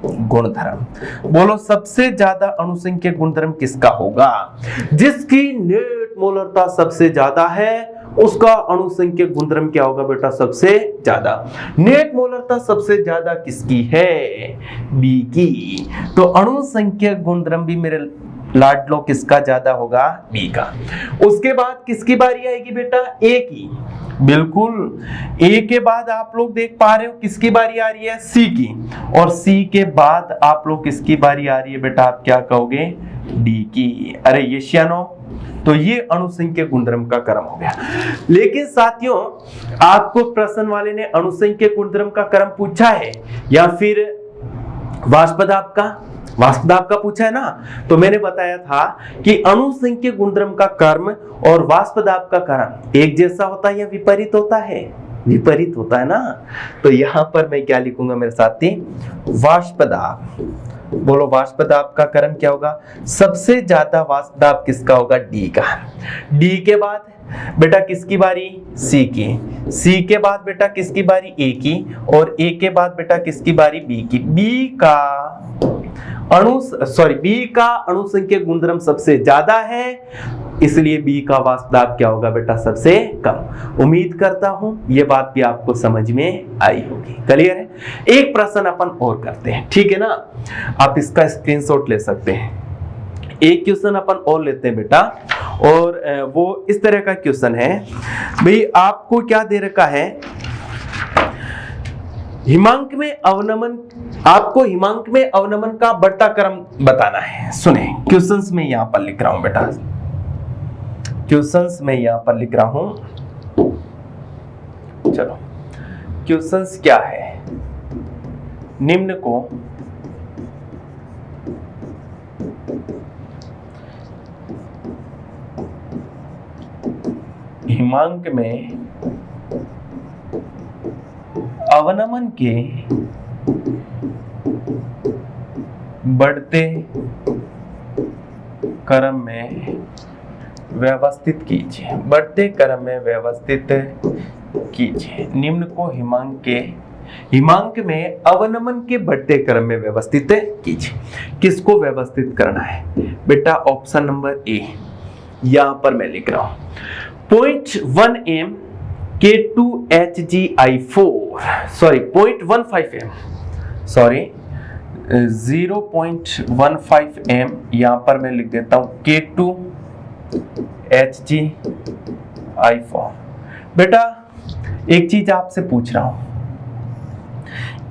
S1: गुणधर्म बोलो सबसे ज्यादा अणुसंख्यक गुणधर्म किसका होगा? जिसकी नेट मोलरता सबसे ज्यादा है उसका अणुसंख्यक गुणधर्म क्या होगा बेटा? सबसे ज्यादा। नेट मोलरता सबसे ज्यादा किसकी है? बी की। तो अणुसंख्यक गुणधर्म भी मेरे लाडलो किसका ज्यादा होगा? बी का। उसके बाद किसकी बारी आएगी बेटा? ए की। बिल्कुल, ए के बाद आप लोग देख पा रहे हो किसकी बारी आ रही है? सी की। और सी के बाद आप लोग किसकी बारी आ रही है बेटा? आप क्या कहोगे? डी की। अरे येशियानो, तो ये अणुसंख्यक गुणधर्म का क्रम हो गया। लेकिन साथियों आपको प्रश्न वाले ने अणुसंख्यक गुणधर्म का क्रम पूछा है या फिर वाष्प दाब का? वाष्प दाब का पूछा है ना। तो मैंने बताया था कि अणुसंख्यक गुणधर्म का क्रम और वाष्प दाब का क्रम एक जैसा होता है या विपरीत होता है? विपरीत होता है ना। तो यहां पर मैं क्या लिखूंगा मेरे साथी? वाष्प दाब। बोलो वाष्प दाब का क्रम क्या होगा? सबसे ज्यादा वाष्प दाब किसका होगा? डी का। डी के बाद बेटा किसकी बारी? सी की। सी के बाद बेटा किसकी बारी? ए की। और ए के बाद बेटा किसकी बारी? बी की। बी का अणुसंख्यक गुणधर्म सबसे ज्यादा है, इसलिए बी का वाष्प दाब क्या होगा बेटा? सबसे कम। उम्मीद करता हूं ये बात भी आपको समझ में आई होगी। क्लियर है? एक प्रश्न अपन और करते हैं, ठीक है ना। आप इसका स्क्रीनशॉट ले सकते हैं। एक क्वेश्चन अपन और लेते हैं बेटा, और वो इस तरह का क्वेश्चन है भाई, आपको क्या दे रखा है? हिमांक में अवनमन, आपको हिमांक में अवनमन का बढ़ता क्रम बताना है। सुने क्वेश्चंस में यहां पर लिख रहा हूं बेटा। क्वेश्चंस में यहां पर लिख रहा हूं। चलो क्वेश्चंस क्या है, निम्न को हिमांक में अवनमन के बढ़ते क्रम में व्यवस्थित कीजिए। बढ़ते क्रम में व्यवस्थित कीजिए। निम्न को हिमांक में अवनमन के बढ़ते क्रम में व्यवस्थित कीजिए। किसको व्यवस्थित करना है बेटा? ऑप्शन नंबर ए यहां पर मैं लिख रहा हूं 0.1 m K2HgI4 sorry 0.15 m sorry 0.15 m यहां पर मैं लिख देता हूं K2HgI4। बेटा एक चीज आपसे पूछ रहा हूं,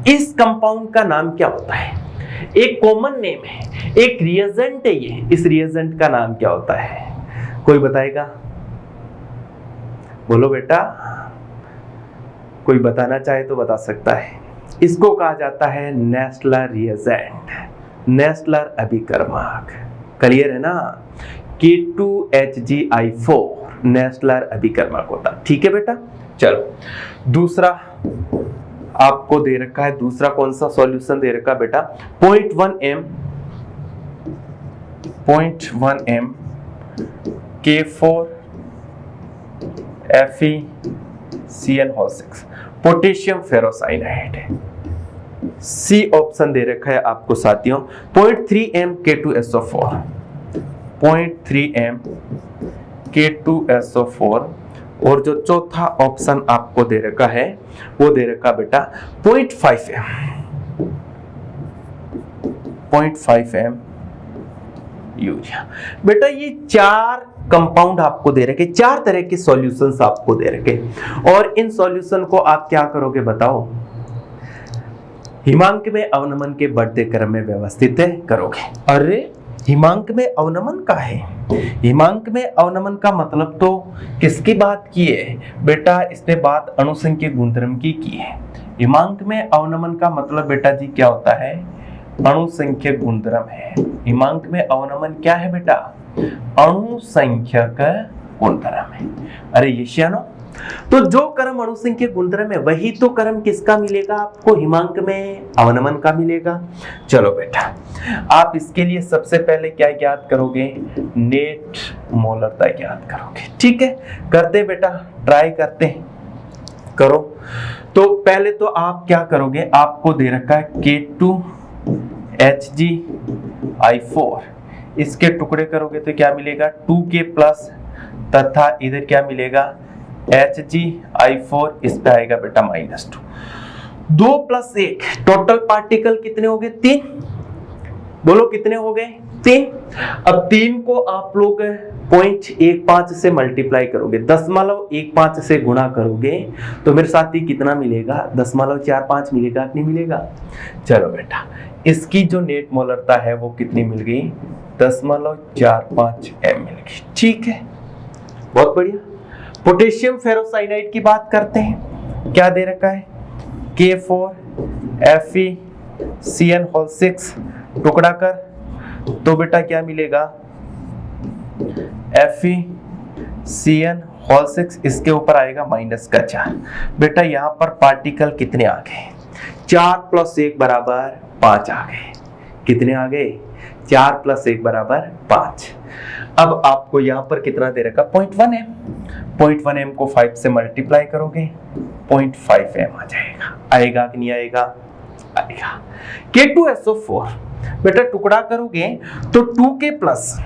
S1: इस कंपाउंड का नाम क्या होता है? एक कॉमन नेम है, एक रिएजेंट है ये, इस रिएजेंट का नाम क्या होता है? कोई बताएगा? बोलो बेटा, कोई बताना चाहे तो बता सकता है। इसको कहा जाता है नेस्लर रिएजेंट, नेस्लर अभिकर्मक। क्लियर है ना? K2HgI4 नेस्लर अभिकर्मक होता। ठीक है बेटा, चलो दूसरा आपको दे रखा है। दूसरा कौन सा सॉल्यूशन दे रखा है बेटा? 0.1 m K4FeCN6 potassium ferrocyanide. C option दे रखा है आपको साथियों। 0.3 m K2SO4 0.3 m K2SO4 और जो चौथा ऑप्शन आपको दे रखा है वो दे रखा बेटा 0.5 m यूरिया। बेटा ये चार कंपाउंड आपको दे रखे, चार तरह के सॉल्यूशंस आपको दे रखे, और इन सॉल्यूशन को आप क्या करोगे बताओ? हिमांक में अवनमन के बढ़ते क्रम में व्यवस्थित करोगे। अरे हिमांक में अवनमन का है? हिमांक में अवनमन का मतलब तो किसकी बात की है बेटा? इसने बात अणुसंख्यक गुणधर्म की है। हिमांक में अवनमन का मतलब बेटा जी क्या होता है? अणुसंख्यक गुणधर्म है। हिमांक में अवनमन क्या है बेटा? अणुसंख्यक गुणधर्म है। अरे ये श्यानो, तो जो क्रम अणुसंख्यक गुणधर्म है वही तो क्रम किसका मिलेगा आपको? हिमांक में अवनमन का मिलेगा। चलो बेटा, आप इसके लिए सबसे पहले क्या ज्ञात करोगे? नेट मोलरता ज्ञात करोगे। ठीक है, करते बेटा, ट्राई करते हैं, करो। तो पहले तो आप क्या करोगे? आपको दे रखा है K2HgI4, इसके टुकड़े करोगे तो क्या मिलेगा? 2K प्लस, तथा इधर क्या मिलेगा? HgI4, इस पे आएगा बेटा -2। 2 + 1 टोटल पार्टिकल कितने हो गए? 3। बोलो कितने हो गए? 3। अब 3 को आप लोग 0.15 से मल्टीप्लाई करोगे, 10.15 से गुणा करोगे तो मेरे साथी कितना मिलेगा? 10.45 मिलेगा कि नहीं मिलेगा? चलो बेटा, इसकी जो नेट मोलरता है वो कितनी मिल गई? 10.45 m मिल गई। ठीक है, बहुत बढ़िया। पोटेशियम फेरोसाइनाइड की बात करते हैं। क्या दे रखा है? K4FeCN6 टुकड़ा कर तो बेटा क्या मिलेगा? FeCN6, इसके ऊपर आएगा -4। बेटा यहाँ पर पार्टिकल कितने आ गए? 4 + 1 = 5 आ गए। कितने आ गए? 4 + 1 = 5। अब आपको यहाँ पर कितना दे रखा? 0.1 m। 0.1 m को 5 से मल्टीप्लाई करोगे 0.5 m आ जाएगा। आएगा कि नहीं आएगा? आएगा। K2SO4 बेटा टुकड़ा करोगे तो 2K प्लस,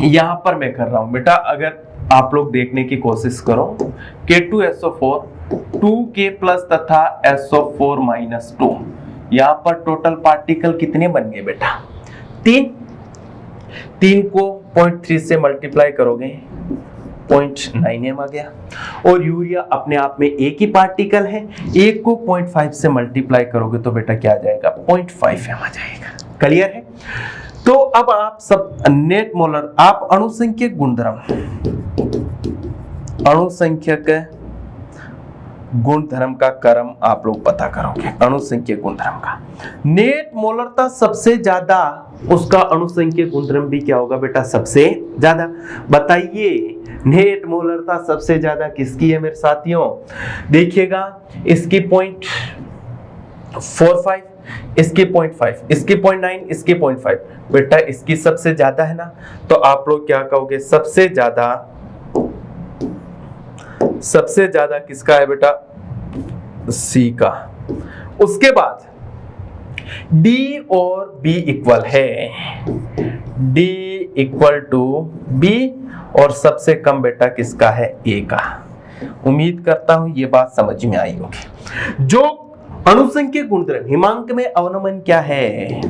S1: यहाँ पर मैं कर रहा हूं बेटा, अगर आप लोग देखने की कोशिश करो, K2SO4 2K प्लस तथा SO4 -2, यहाँ पर टोटल पार्टिकल कितने बन गए बेटा? 3। 3 को 0.3 से मल्टीप्लाई करोगे 0.9 m आ गया। और यूरिया अपने आप में एक ही पार्टिकल है, एक को 0.5 से मल्टीप्लाई करोगे तो बेटा क्या आ जाएगा? 0.5 m आ जाएगा। क्लियर है? तो अब आप सब नेट मोलर, आप अणुसंख्यक गुणधर्म अणुसंख्यक गुणधर्म का क्रम आप लोग पता करोगे। अणुसंख्यक गुणधर्म का नेट मोलरता सबसे ज्यादा, उसका अणुसंख्यक गुणधर्म भी क्या होगा बेटा, सबसे ज्यादा। बताइए नेट मोलरता सबसे ज्यादा किसकी है मेरे साथियों? देखिएगा इसकी 0.45, इसकी 0.5, इसकी 0.9, इसकी 0.5। बेटा इसकी सबसे ज्यादा है ना, तो आप लोग क्या कहोगे, सबसे ज्यादा किसका है बेटा? सी का। उसके बाद D और B इक्वल है, D इक्वल टू B, और सबसे कम बेटा किसका है? A का। उम्मीद करता हूं ये बात समझ में आई होगी। जो अणुसंख्यक गुणधर्म हिमांक में अवनमन क्या है?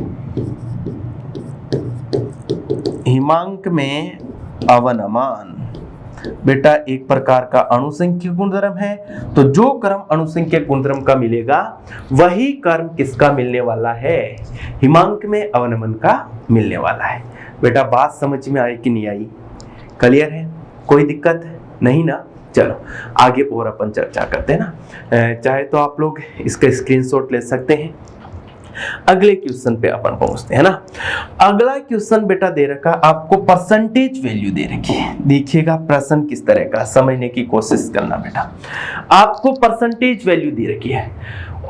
S1: हिमांक में अवनमन बेटा एक प्रकार का अणुसंख्यक गुणधर्म है। तो जो क्रम अणुसंख्यक गुणधर्म का मिलेगा वही क्रम किसका मिलने वाला है? हिमांक में अवनमन का मिलने वाला है। बेटा बात समझ में आई कि नहीं आई? क्लियर है? कोई दिक्कत नहीं ना? चलो आगे और अपन चर्चा करते हैं ना। चाहे तो आप लोग इसका स्क्रीनशॉट ले सकते हैं। अगले क्वेश्चन पे अपन पहुंचते हैं ना। अगला क्वेश्चन बेटा दे रखा, आपको परसेंटेज वैल्यू दे रखी है। देखिएगा प्रश्न किस तरह का, समझने की कोशिश करना बेटा। आपको परसेंटेज वैल्यू दे रखी है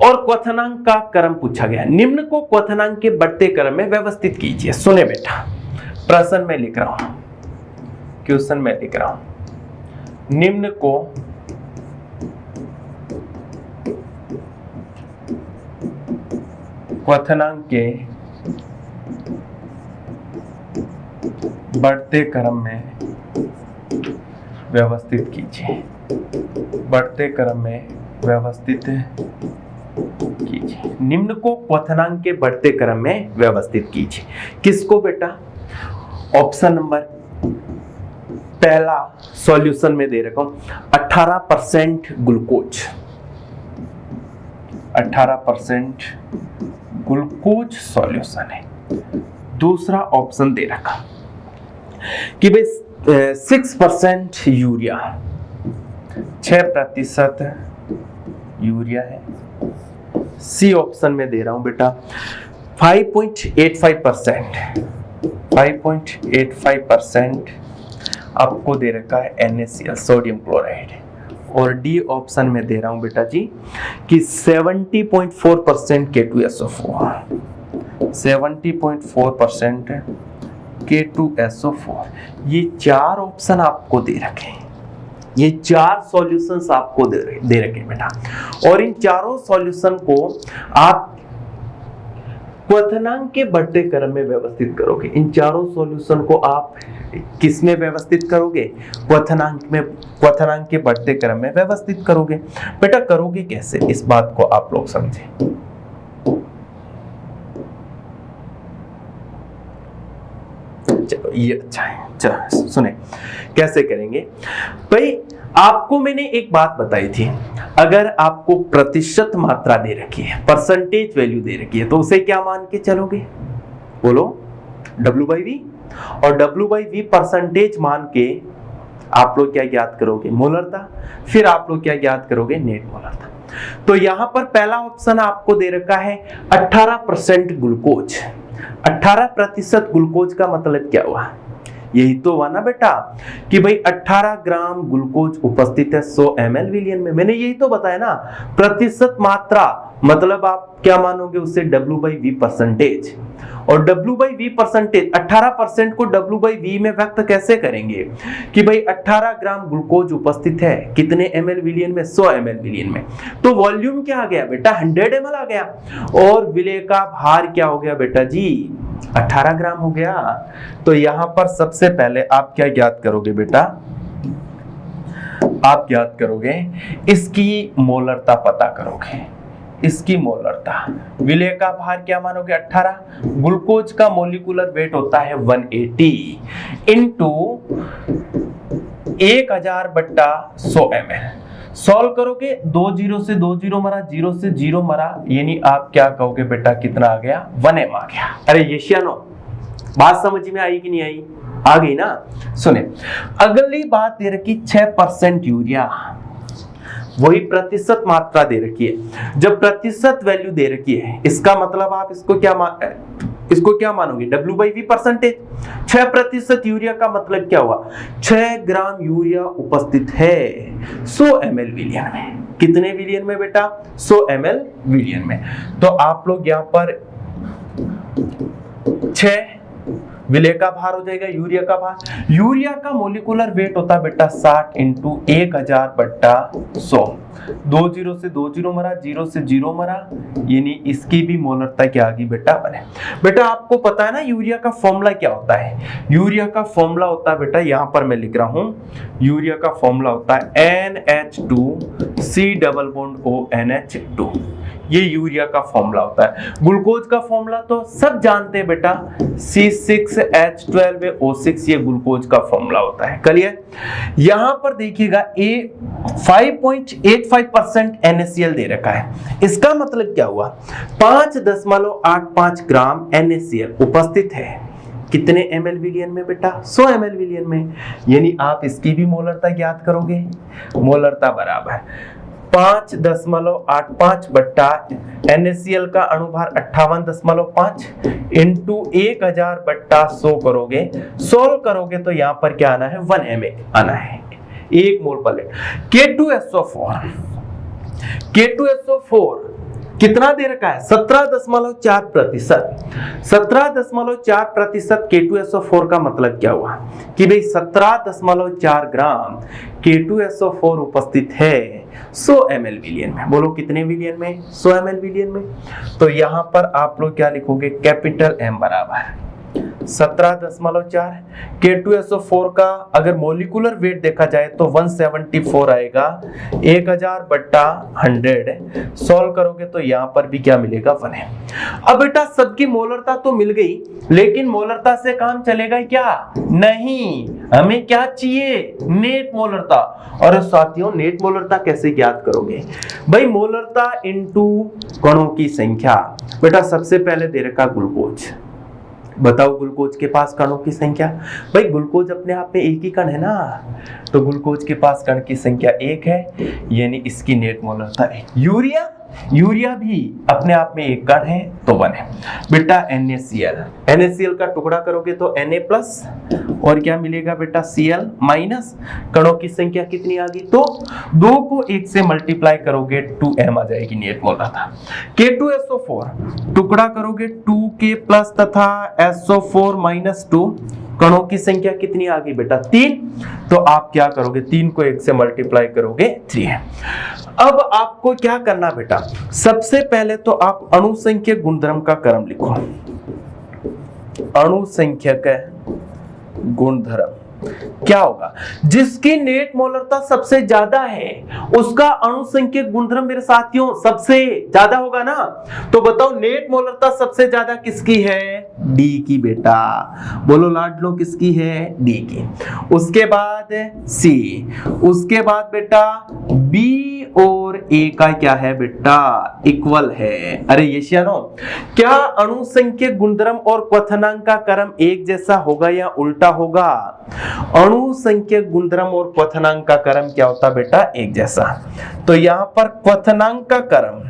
S1: और क्वथनांक का क्रम पूछा गया। निम्न को क्वथनांक के बढ़ते क्रम में व्यवस्थित कीजिए। सुने बेटा, प्रश्न में लिख रहा हूं, क्वेश्चन में लिख रहा हूं, निम्न को क्वथनांक के बढ़ते क्रम में व्यवस्थित कीजिए। बढ़ते क्रम में व्यवस्थित कीजिए। निम्न को क्वथनांक के बढ़ते क्रम में व्यवस्थित कीजिए। किसको बेटा? ऑप्शन नंबर पहला सॉल्यूशन में दे रखा हूं 18% ग्लूकोज, 18% ग्लूकोज सॉल्यूशन है। दूसरा ऑप्शन दे रखा कि भाई 6% यूरिया, 6% यूरिया है। सी ऑप्शन में दे रहा हूं बेटा 5.85% आपको दे रखा है NaCl, सोडियम क्लोराइड। और डी ऑप्शन में दे रहा हूं बेटा जी कि 70.4% K2SO4, 70.4% K2SO4। ये चार ऑप्शन आपको दे रखे हैं, ये चार सॉल्यूशंस आपको दे रखे हैं बेटा। और इन चारों सॉल्यूशन को आप क्वथनांक के बढ़ते क्रम में व्यवस्थित करोगे। इन चारों सॉल्यूशन को आप किस में व्यवस्थित करोगे? क्वथनांक में, क्वथनांक के बढ़ते क्रम में व्यवस्थित करोगे। बेटा करोगे कैसे, इस बात को आप लोग समझे। चलो ये अच्छा है। चलो सुने कैसे करेंगे भाई। आपको मैंने एक बात बताई थी, अगर आपको प्रतिशत मात्रा दे रखी है, परसेंटेज वैल्यू दे रखी है, तो उसे क्या मान के चलोगे? बोलो W/V। और W/V परसेंटेज मान के आप लोग क्या ज्ञात करोगे? मोलरता। फिर आप लोग क्या ज्ञात करोगे? नेट मोलरता। तो यहां पर पहला ऑप्शन आपको दे रखा है 18% ग्लूकोज। 18% ग्लूकोज का मतलब क्या हुआ? यही तो हुआ ना बेटा कि भाई 18 ग्राम ग्लूकोज उपस्थित है 100 ml विलियन में। मैंने यही तो बताया ना, प्रतिशत मात्रा मतलब आप क्या मानोगे उससे? W/V percentage. और W/V परसेंटेज 18% को W/V में व्यक्त कैसे करेंगे कि भाई 18 ग्राम ग्लूकोज उपस्थित है कितने ml विलियन में? 100 ml विलियन में। तो वॉल्यूम क्या आ गया बेटा? 100 ml आ गया। और विलेय का भार क्या हो गया बेटा जी? 18 ग्राम हो गया। तो यहां पर सबसे पहले आप क्या ज्ञात करोगे बेटा? आप ज्ञात करोगे इसकी मोलरता पता करोगे, इसकी मोलरता। विलेय का भार क्या मानोगे? 18। ग्लूकोज का मोलिकुलर वेट होता है 180 इंटू 1000/100 ml। सॉल्व करोगे, 2 0 से 2 0 मरा, 0 से 0 मरा, यानी आप क्या कहोगे बेटा? कितना आ गया? 1 m आ गया। अरे यशिया नो, बात समझ में आई कि नहीं आई? आ गई ना? सुने, अगली बात दे रखी 6% यूरिया, वही प्रतिशत मात्रा दे रखी है। जब प्रतिशत वैल्यू दे रखी है, इसका मतलब आप इसको क्या मानोगे? W/V percentage. 6% यूरिया का मतलब क्या हुआ? 6 ग्राम यूरिया उपस्थित है 100 ml विलियन में। कितने विलियन में बेटा? 100 ml विलियन में। तो आप लोग यहां पर 6 विलय का भार हो जाएगा, यूरिया का भार। यूरिया का मोलिकुलर वेट होता है बेटा 60 × 1000/100। 2 0 से 2 0 मरा, 0 से 0 मरा, यानी इसकी भी मोलरता क्या आ गई बेटा? बने। बेटा आपको पता है ना यूरिया का फॉर्मूला क्या होता है? यूरिया का फॉर्मूला होता है बेटा, यहां पर मैं लिख रहा हूं, यूरिया का फॉर्मूला होता है NH2COONH2। ये यूरिया का फॉर्मूला होता है। ग्लूकोज का फॉर्मूला तो सब जानते हैं बेटा, C6H12O6, ये ग्लूकोज का फॉर्मूला होता है। क्लियर? यहां पर देखिएगा 5.85% NaCl दे रखा है। इसका मतलब क्या हुआ? 5.85 ग्राम NaCl उपस्थित है कितने ml विलियन में बेटा? 100 ml विलियन में। यानी आप इसकी भी मोलरता ज्ञात करोगे। मोलरता बराबर 5.85 बट्टा NaCl का अणुभार 58.5 इंटू 1000/100 करोगे, सोल्व करोगे तो यहां पर क्या आना है? 1 mA आना है, 1 मोल पर लीटर। K2SO4 कितना दे रखा है? 17.4%। 17.4% K2SO4 का मतलब क्या हुआ कि भाई 17.4 ग्राम K2SO4 उपस्थित है 100 ml विलियन में। बोलो कितने विलियन में? 100 ml विलियन में। तो यहां पर आप लोग क्या लिखोगे? कैपिटल M बराबर 17.4। K2SO4 का अगर मोलिकुलर वेट देखा जाए तो 174 आएगा, 1000/100 सॉल्व करोगे तो यहां पर भी क्या मिलेगा? 1 है। अब बेटा सबकी मोलरता तो मिल गई, लेकिन मोलरता से काम चलेगा क्या? नहीं, हमें क्या चाहिए? नेट मोलरता। और साथियों नेट मोलरता कैसे ज्ञात करोगे? भाई मोलरता इनटू कणों की संख्या। बेटा सबसे पहले दे रखा ग्लूकोज, बताओ ग्लूकोज के पास कणों की संख्या। भाई ग्लूकोज अपने आप में एक ही कण है ना, तो ग्लूकोज के पास कण की संख्या 1 है, यानी इसकी नेट मोलरता 1। यूरिया भी अपने आप में एक कण है तो 1 है। बेटा NaCl का टुकड़ा करोगे तो Na+ और क्या मिलेगा बेटा? Cl-। कणों की संख्या कितनी आ गई? तो 2 को 1 से मल्टीप्लाई करोगे 2m आ जाएगी नेट मोलरता। K2SO4 टुकड़ा करोगे 2K+ तथा SO4 - 2, कणों की संख्या कितनी आ गई बेटा? 3। तो आप क्या करोगे? 3 को 1 से मल्टीप्लाई करोगे 3 है। अब आपको क्या करना बेटा? सबसे पहले तो आप अणुसंख्यक गुणधर्म का क्रम लिखो। अणुसंख्यक गुणधर्म क्या होगा? जिसकी नेट मोलरता सबसे ज्यादा है उसका अणुसंख्यक गुणधर्म मेरे साथियों सबसे ज्यादा होगा ना। तो बताओ नेट मोलरता सबसे ज्यादा किसकी है? डी की बेटा। बोलो लाडलो किसकी है? डी की। उसके बाद सी, उसके बाद बेटा बी और ए का क्या है बेटा? इक्वल है। अरे यशियानो, क्या अणुसंख्यक गुणधर्म और क्वथनांक का क्रम एक जैसा होगा या उल्टा होगा? अणुसंख्यक गुणधर्म और क्वथनांक का क्रम क्या होता बेटा? एक जैसा। तो यहां पर क्वथनांक का क्रम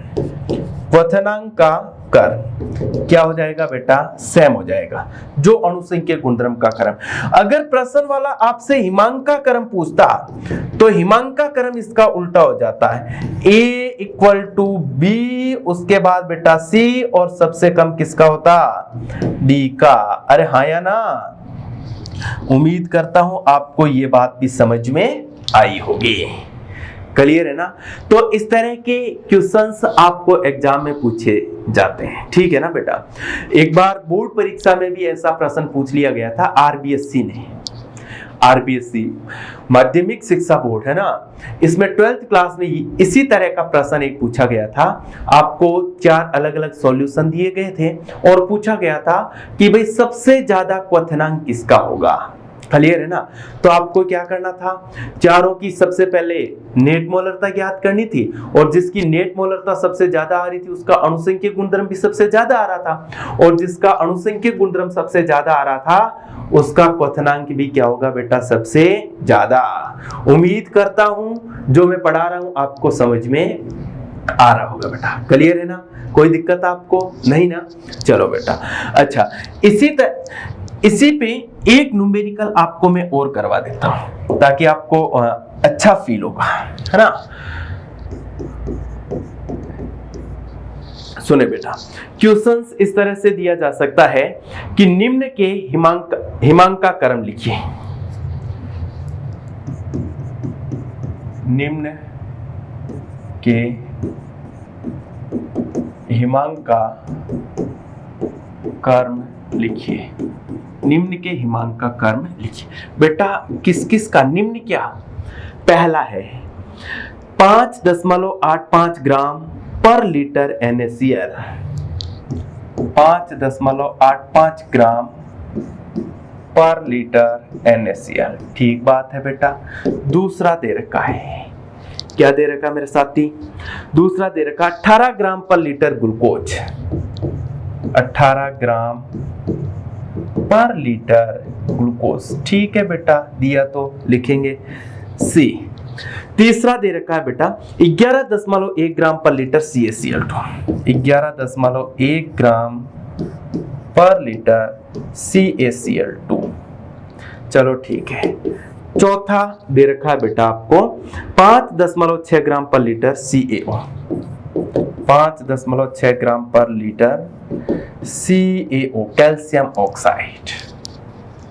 S1: क्या हो जाएगा बेटा? सेम हो जाएगा जो अणुसंख्यक गुणधर्म का क्रम। अगर प्रश्न वाला आपसे हिमांक का क्रम पूछता तो हिमांक का क्रम इसका उल्टा हो जाता है, A = B, उसके बाद बेटा C और सबसे कम किसका होता? D का। अरे हाँ या ना? उम्मीद करता हूं आपको ये बात भी समझ में आई होगी। क्लियर है ना? तो इस तरह के क्वेश्चंस आपको एग्जाम में पूछे जाते हैं, ठीक है ना बेटा। एक बार बोर्ड परीक्षा में भी ऐसा प्रश्न पूछ लिया गया था, आरबीएससी ने। आरबीएससी माध्यमिक शिक्षा बोर्ड है ना, इसमें 12th क्लास में इसी तरह का प्रश्न एक पूछा गया था। आपको 4 अलग अलग सॉल्यूशन दिए गए थे और पूछा गया था कि भाई सबसे ज्यादा क्वथनांक किसका होगा? क्लियर है ना। तो आपको क्या करना था, चारों की सबसे पहले नेट मोलरता ज्ञात करनी थी, और जिसकी नेट मोलरता सबसे ज्यादा आ रही थी उसका अणुसंख्यिकीय गुणधर्म भी सबसे ज्यादा आ रहा था, और जिसका अणुसंख्यिकीय गुणधर्म सबसे ज्यादा आ रहा था उसका क्वथनांक भी क्या होगा बेटा, सबसे ज्यादा। उम्मीद करता हूं जो मैं पढ़ा रहा हूं आपको समझ में आ रहा होगा बेटा। क्लियर है ना, कोई दिक्कत आपको नहीं ना। चलो बेटा, अच्छा इसी पे एक न्यूमेरिकल आपको मैं और करवा देता हूं ताकि आपको अच्छा फील होगा, है ना। सुने बेटा, क्वेश्चंस इस तरह से दिया जा सकता है कि निम्न के हिमांक का क्रम लिखिए। निम्न के हिमांक का क्रम लिखिए। निम्न के हिमांक का क्रम लिखिए। बेटा किस किस का निम्न, क्या पहला है 5.85 ग्राम पर लीटर NaCl, 5.85 ग्राम पर लीटर NaCl, ठीक बात है बेटा। दूसरा दे रखा है, क्या दे रखा मेरे साथी, दूसरा दे रखा 18 ग्राम पर लीटर ग्लूकोज, 18 ग्राम पर लीटर ग्लूकोज, ठीक है बेटा, दिया तो लिखेंगे सी। तीसरा दे रखा है बेटा 11.1 ग्राम पर लीटर CaCl2, 11.1 ग्राम पर लीटर CaCl2, चलो ठीक है। चौथा दे रखा है बेटा आपको 5.6 ग्राम पर लीटर CaO, 5.6 ग्राम पर लीटर CaO, कैल्शियम ऑक्साइड।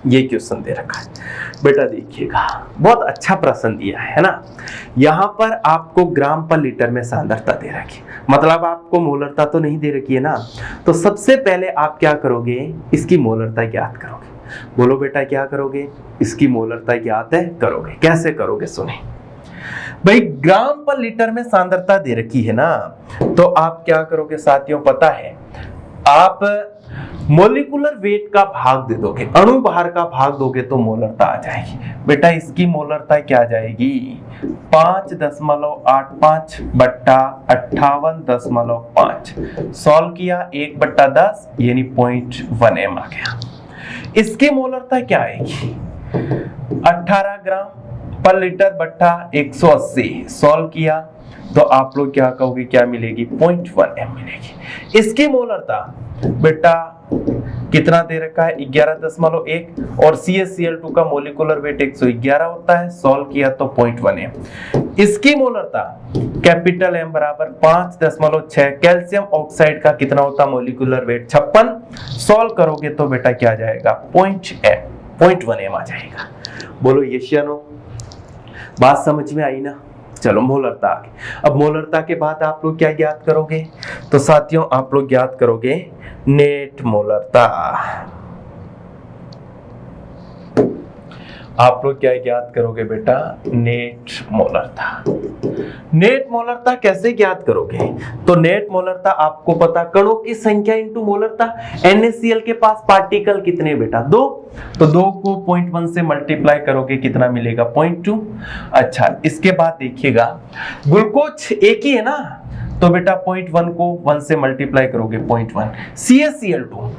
S1: ये क्वेश्चन दे रखा है बेटा, देखिएगा बहुत अच्छा प्रश्न दिया है ना। यहां पर आपको ग्राम पर लीटर में सांद्रता दे रखी, मतलब आपको मोलरता तो नहीं दे रखी है ना। तो सबसे पहले आप क्या करोगे, इसकी मोलरता ज्ञात करोगे। बोलो बेटा क्या करोगे, इसकी मोलरता ज्ञात है करोगे। कैसे करोगे सुने भाई, ग्राम पर लीटर में सांद्रता दे रखी है ना, तो आप क्या करोगे साथियों, पता है आप मोलिकुलर वेट का भाग दे दोगे, अणु भार का भाग दोगे तो मोलरता आ जाएगी। बेटा इसकी मोलरता क्या आ जाएगी, 5.85 बट्टा 58.5, सॉल्व किया 1/10 यानी 0.1 m आ गया। इसकी मोलरता क्या आएगी, 18 ग्राम पर लीटर बट्टा 180, सॉल्व किया तो आप लोग क्या कहोगे, क्या मिलेगी, 0.1 m मिलेगी। इसकी मोलरता बेटा कितना दे रखा है, 11.1, और CaCl2 का मोलिकुलर वेट 111 होता है, सॉल्व किया तो 0.1 m। इसकी मोलरता कैपिटल M बराबर 5.6, कैल्शियम ऑक्साइड का कितना होता मोलिकुलर वेट 56, सॉल्व करोगे तो बेटा क्या आ जाएगा, 0.1 m आ जाएगा। बोलो यस या नो, बात समझ में आई ना। चलो मोलरता आ गई। अब मोलरता के बाद आप लोग क्या ज्ञात करोगे, तो साथियों आप लोग ज्ञात करोगे नेट मोलरता। आप लोग क्या ज्ञात करोगे बेटा, नेट मोलरता। नेट मोलरता कैसे ज्ञात करोगे, तो नेट मोलरता आपको पता, कणों की संख्या इंटू मोलरता। NaCl के पास पार्टिकल कितने बेटा, 2, तो 2 को 0.1 से मल्टीप्लाई करोगे कितना मिलेगा, 0.2। अच्छा इसके बाद देखिएगा ग्लूकोज एक ही है ना, तो बेटा 0.1 को 1 से मल्टीप्लाई करोगे 0.1। CaCl2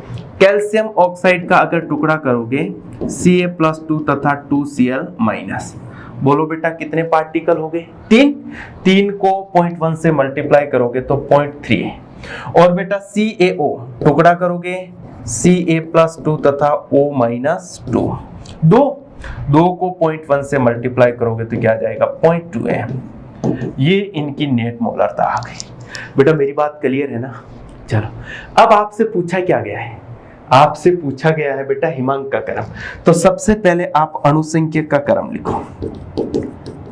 S1: कैल्शियम ऑक्साइड का अगर टुकड़ा करोगे Ca+2 तथा 2Cl-, बोलो बेटा कितने पार्टिकल हो गए, 3 को 0.1 से मल्टीप्लाई करोगे तो 0.3, और बेटा CaO टुकड़ा करोगे Ca+2 तथा O-2, 2 को 0.1 से मल्टीप्लाई करोगे तो क्या आ जाएगा, 0.2 m। ये इनकी नेट मोलरता आ गई। बेटा मेरी बात क्लियर है ना। चलो अब आपसे पूछा क्या गया है, आपसे पूछा गया है बेटा हिमांक का क्रम। तो सबसे पहले आप अणुसंख्यक का क्रम लिखो।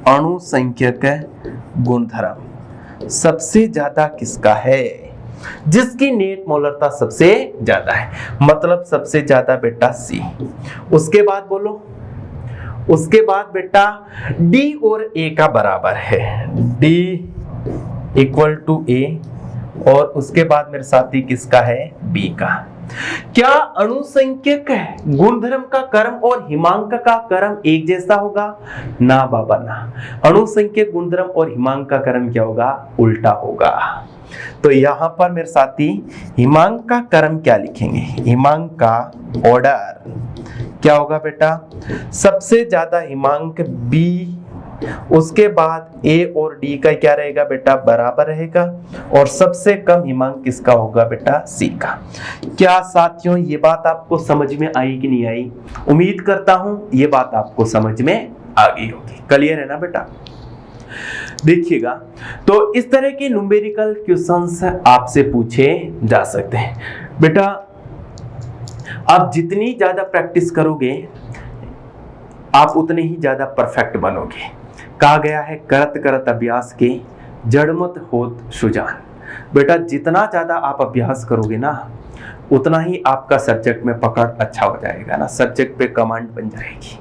S1: अणुसंख्यक गुणधर्म सबसे ज्यादा किसका है, जिसकी नेट मोलरता सबसे ज्यादा है, मतलब सबसे ज्यादा बेटा C। उसके बाद बोलो, उसके बाद बेटा D और A का बराबर है, D = A, और उसके बाद मेरे साथी किसका है, B का। क्या अणुसंख्यक गुणधर्म का क्रम और हिमांक का क्रम एक जैसा होगा? ना बाबा ना, अणुसंख्यक गुणधर्म और हिमांक का क्रम क्या होगा? उल्टा होगा। तो यहां पर मेरे साथी हिमांक का क्रम क्या लिखेंगे? हिमांक का ऑर्डर क्या होगा बेटा? सबसे ज्यादा हिमांक बी, उसके बाद ए और डी का क्या रहेगा बेटा? बराबर रहेगा। और सबसे कम हिमांक किसका होगा बेटा? सी का। क्या साथियों ये बात आपको समझ में आई कि नहीं आई? उम्मीद करता हूं ये बात आपको समझ में आ गई होगी। क्लियर है ना बेटा? देखिएगा, तो इस तरह के न्यूमेरिकल क्वेश्चंस आपसे पूछे जा सकते हैं। बेटा आप जितनी ज्यादा प्रैक्टिस करोगे आप उतने ही ज्यादा परफेक्ट बनोगे। कहा गया है करत करत अभ्यास के जड़मत होत सुजान। बेटा जितना ज्यादा आप अभ्यास करोगे ना उतना ही आपका सब्जेक्ट में पकड़ अच्छा हो जाएगा ना, सब्जेक्ट पे कमांड बन जाएगी।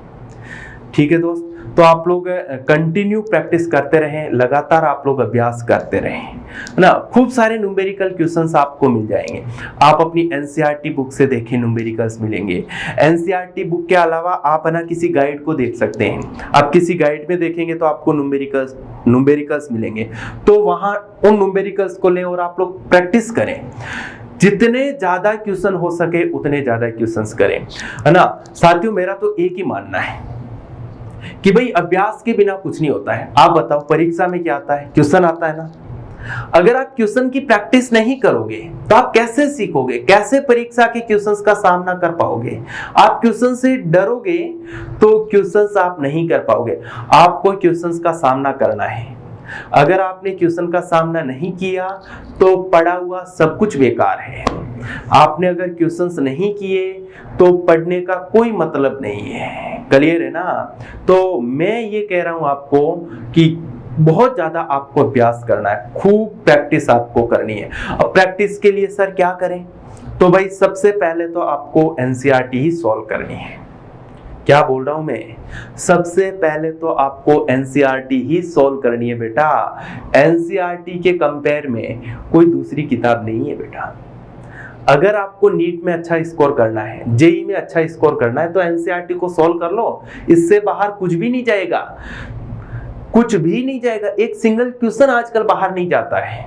S1: ठीक है दोस्त, तो आप लोग कंटिन्यू प्रैक्टिस करते रहें, लगातार आप लोग अभ्यास करते रहें ना। खूब सारे न्यूमेरिकल क्वेश्चंस आपको मिल जाएंगे। आप अपनी एनसीईआरटी बुक से देखें, न्यूमेरिकल्स मिलेंगे। एनसीईआरटी बुक के अलावा आप ना किसी गाइड को देख सकते हैं। आप किसी गाइड में देखेंगे तो आपको न्यूमेरिकल्स मिलेंगे, तो वहां उन न्यूमेरिकल्स को लें और आप लोग प्रैक्टिस करें। जितने ज्यादा क्वेश्चन हो सके उतने ज्यादा क्वेश्चंस करें, है ना। साथियों मेरा तो एक ही मानना है कि भाई अभ्यास के बिना कुछ नहीं होता है। आप बताओ परीक्षा में क्या आता है? क्वेश्चन आता है ना। अगर आप क्वेश्चन की प्रैक्टिस नहीं करोगे तो आप कैसे सीखोगे? कैसे परीक्षा के क्वेश्चंस का सामना कर पाओगे? आप क्वेश्चन से डरोगे तो क्वेश्चंस आप नहीं कर पाओगे। आपको क्वेश्चंस का सामना करना है। अगर आपने क्वेश्चन का सामना नहीं किया तो पढ़ा हुआ सब कुछ बेकार है। आपने अगर क्वेश्चंस नहीं किए तो पढ़ने का कोई मतलब नहीं है। क्लियर है ना? तो मैं ये कह रहा हूं आपको कि बहुत ज्यादा आपको अभ्यास करना है, खूब प्रैक्टिस आपको करनी है। अब प्रैक्टिस के लिए सर क्या करें? तो भाई सबसे पहले तो आपको एनसीईआरटी ही सॉल्व करनी है। क्या बोल रहा हूं मैं? सबसे पहले तो आपको एनसीईआरटी ही सॉल्व करनी है बेटा। एनसीईआरटी के कंपेयर में कोई दूसरी किताब नहीं है बेटा। अगर आपको नीट में अच्छा स्कोर करना है, जेईई में अच्छा स्कोर करना है तो एनसीईआरटी को सॉल्व कर लो। इससे बाहर कुछ भी नहीं जाएगा, कुछ भी नहीं जाएगा। एक सिंगल क्वेश्चन आजकल बाहर नहीं जाता है।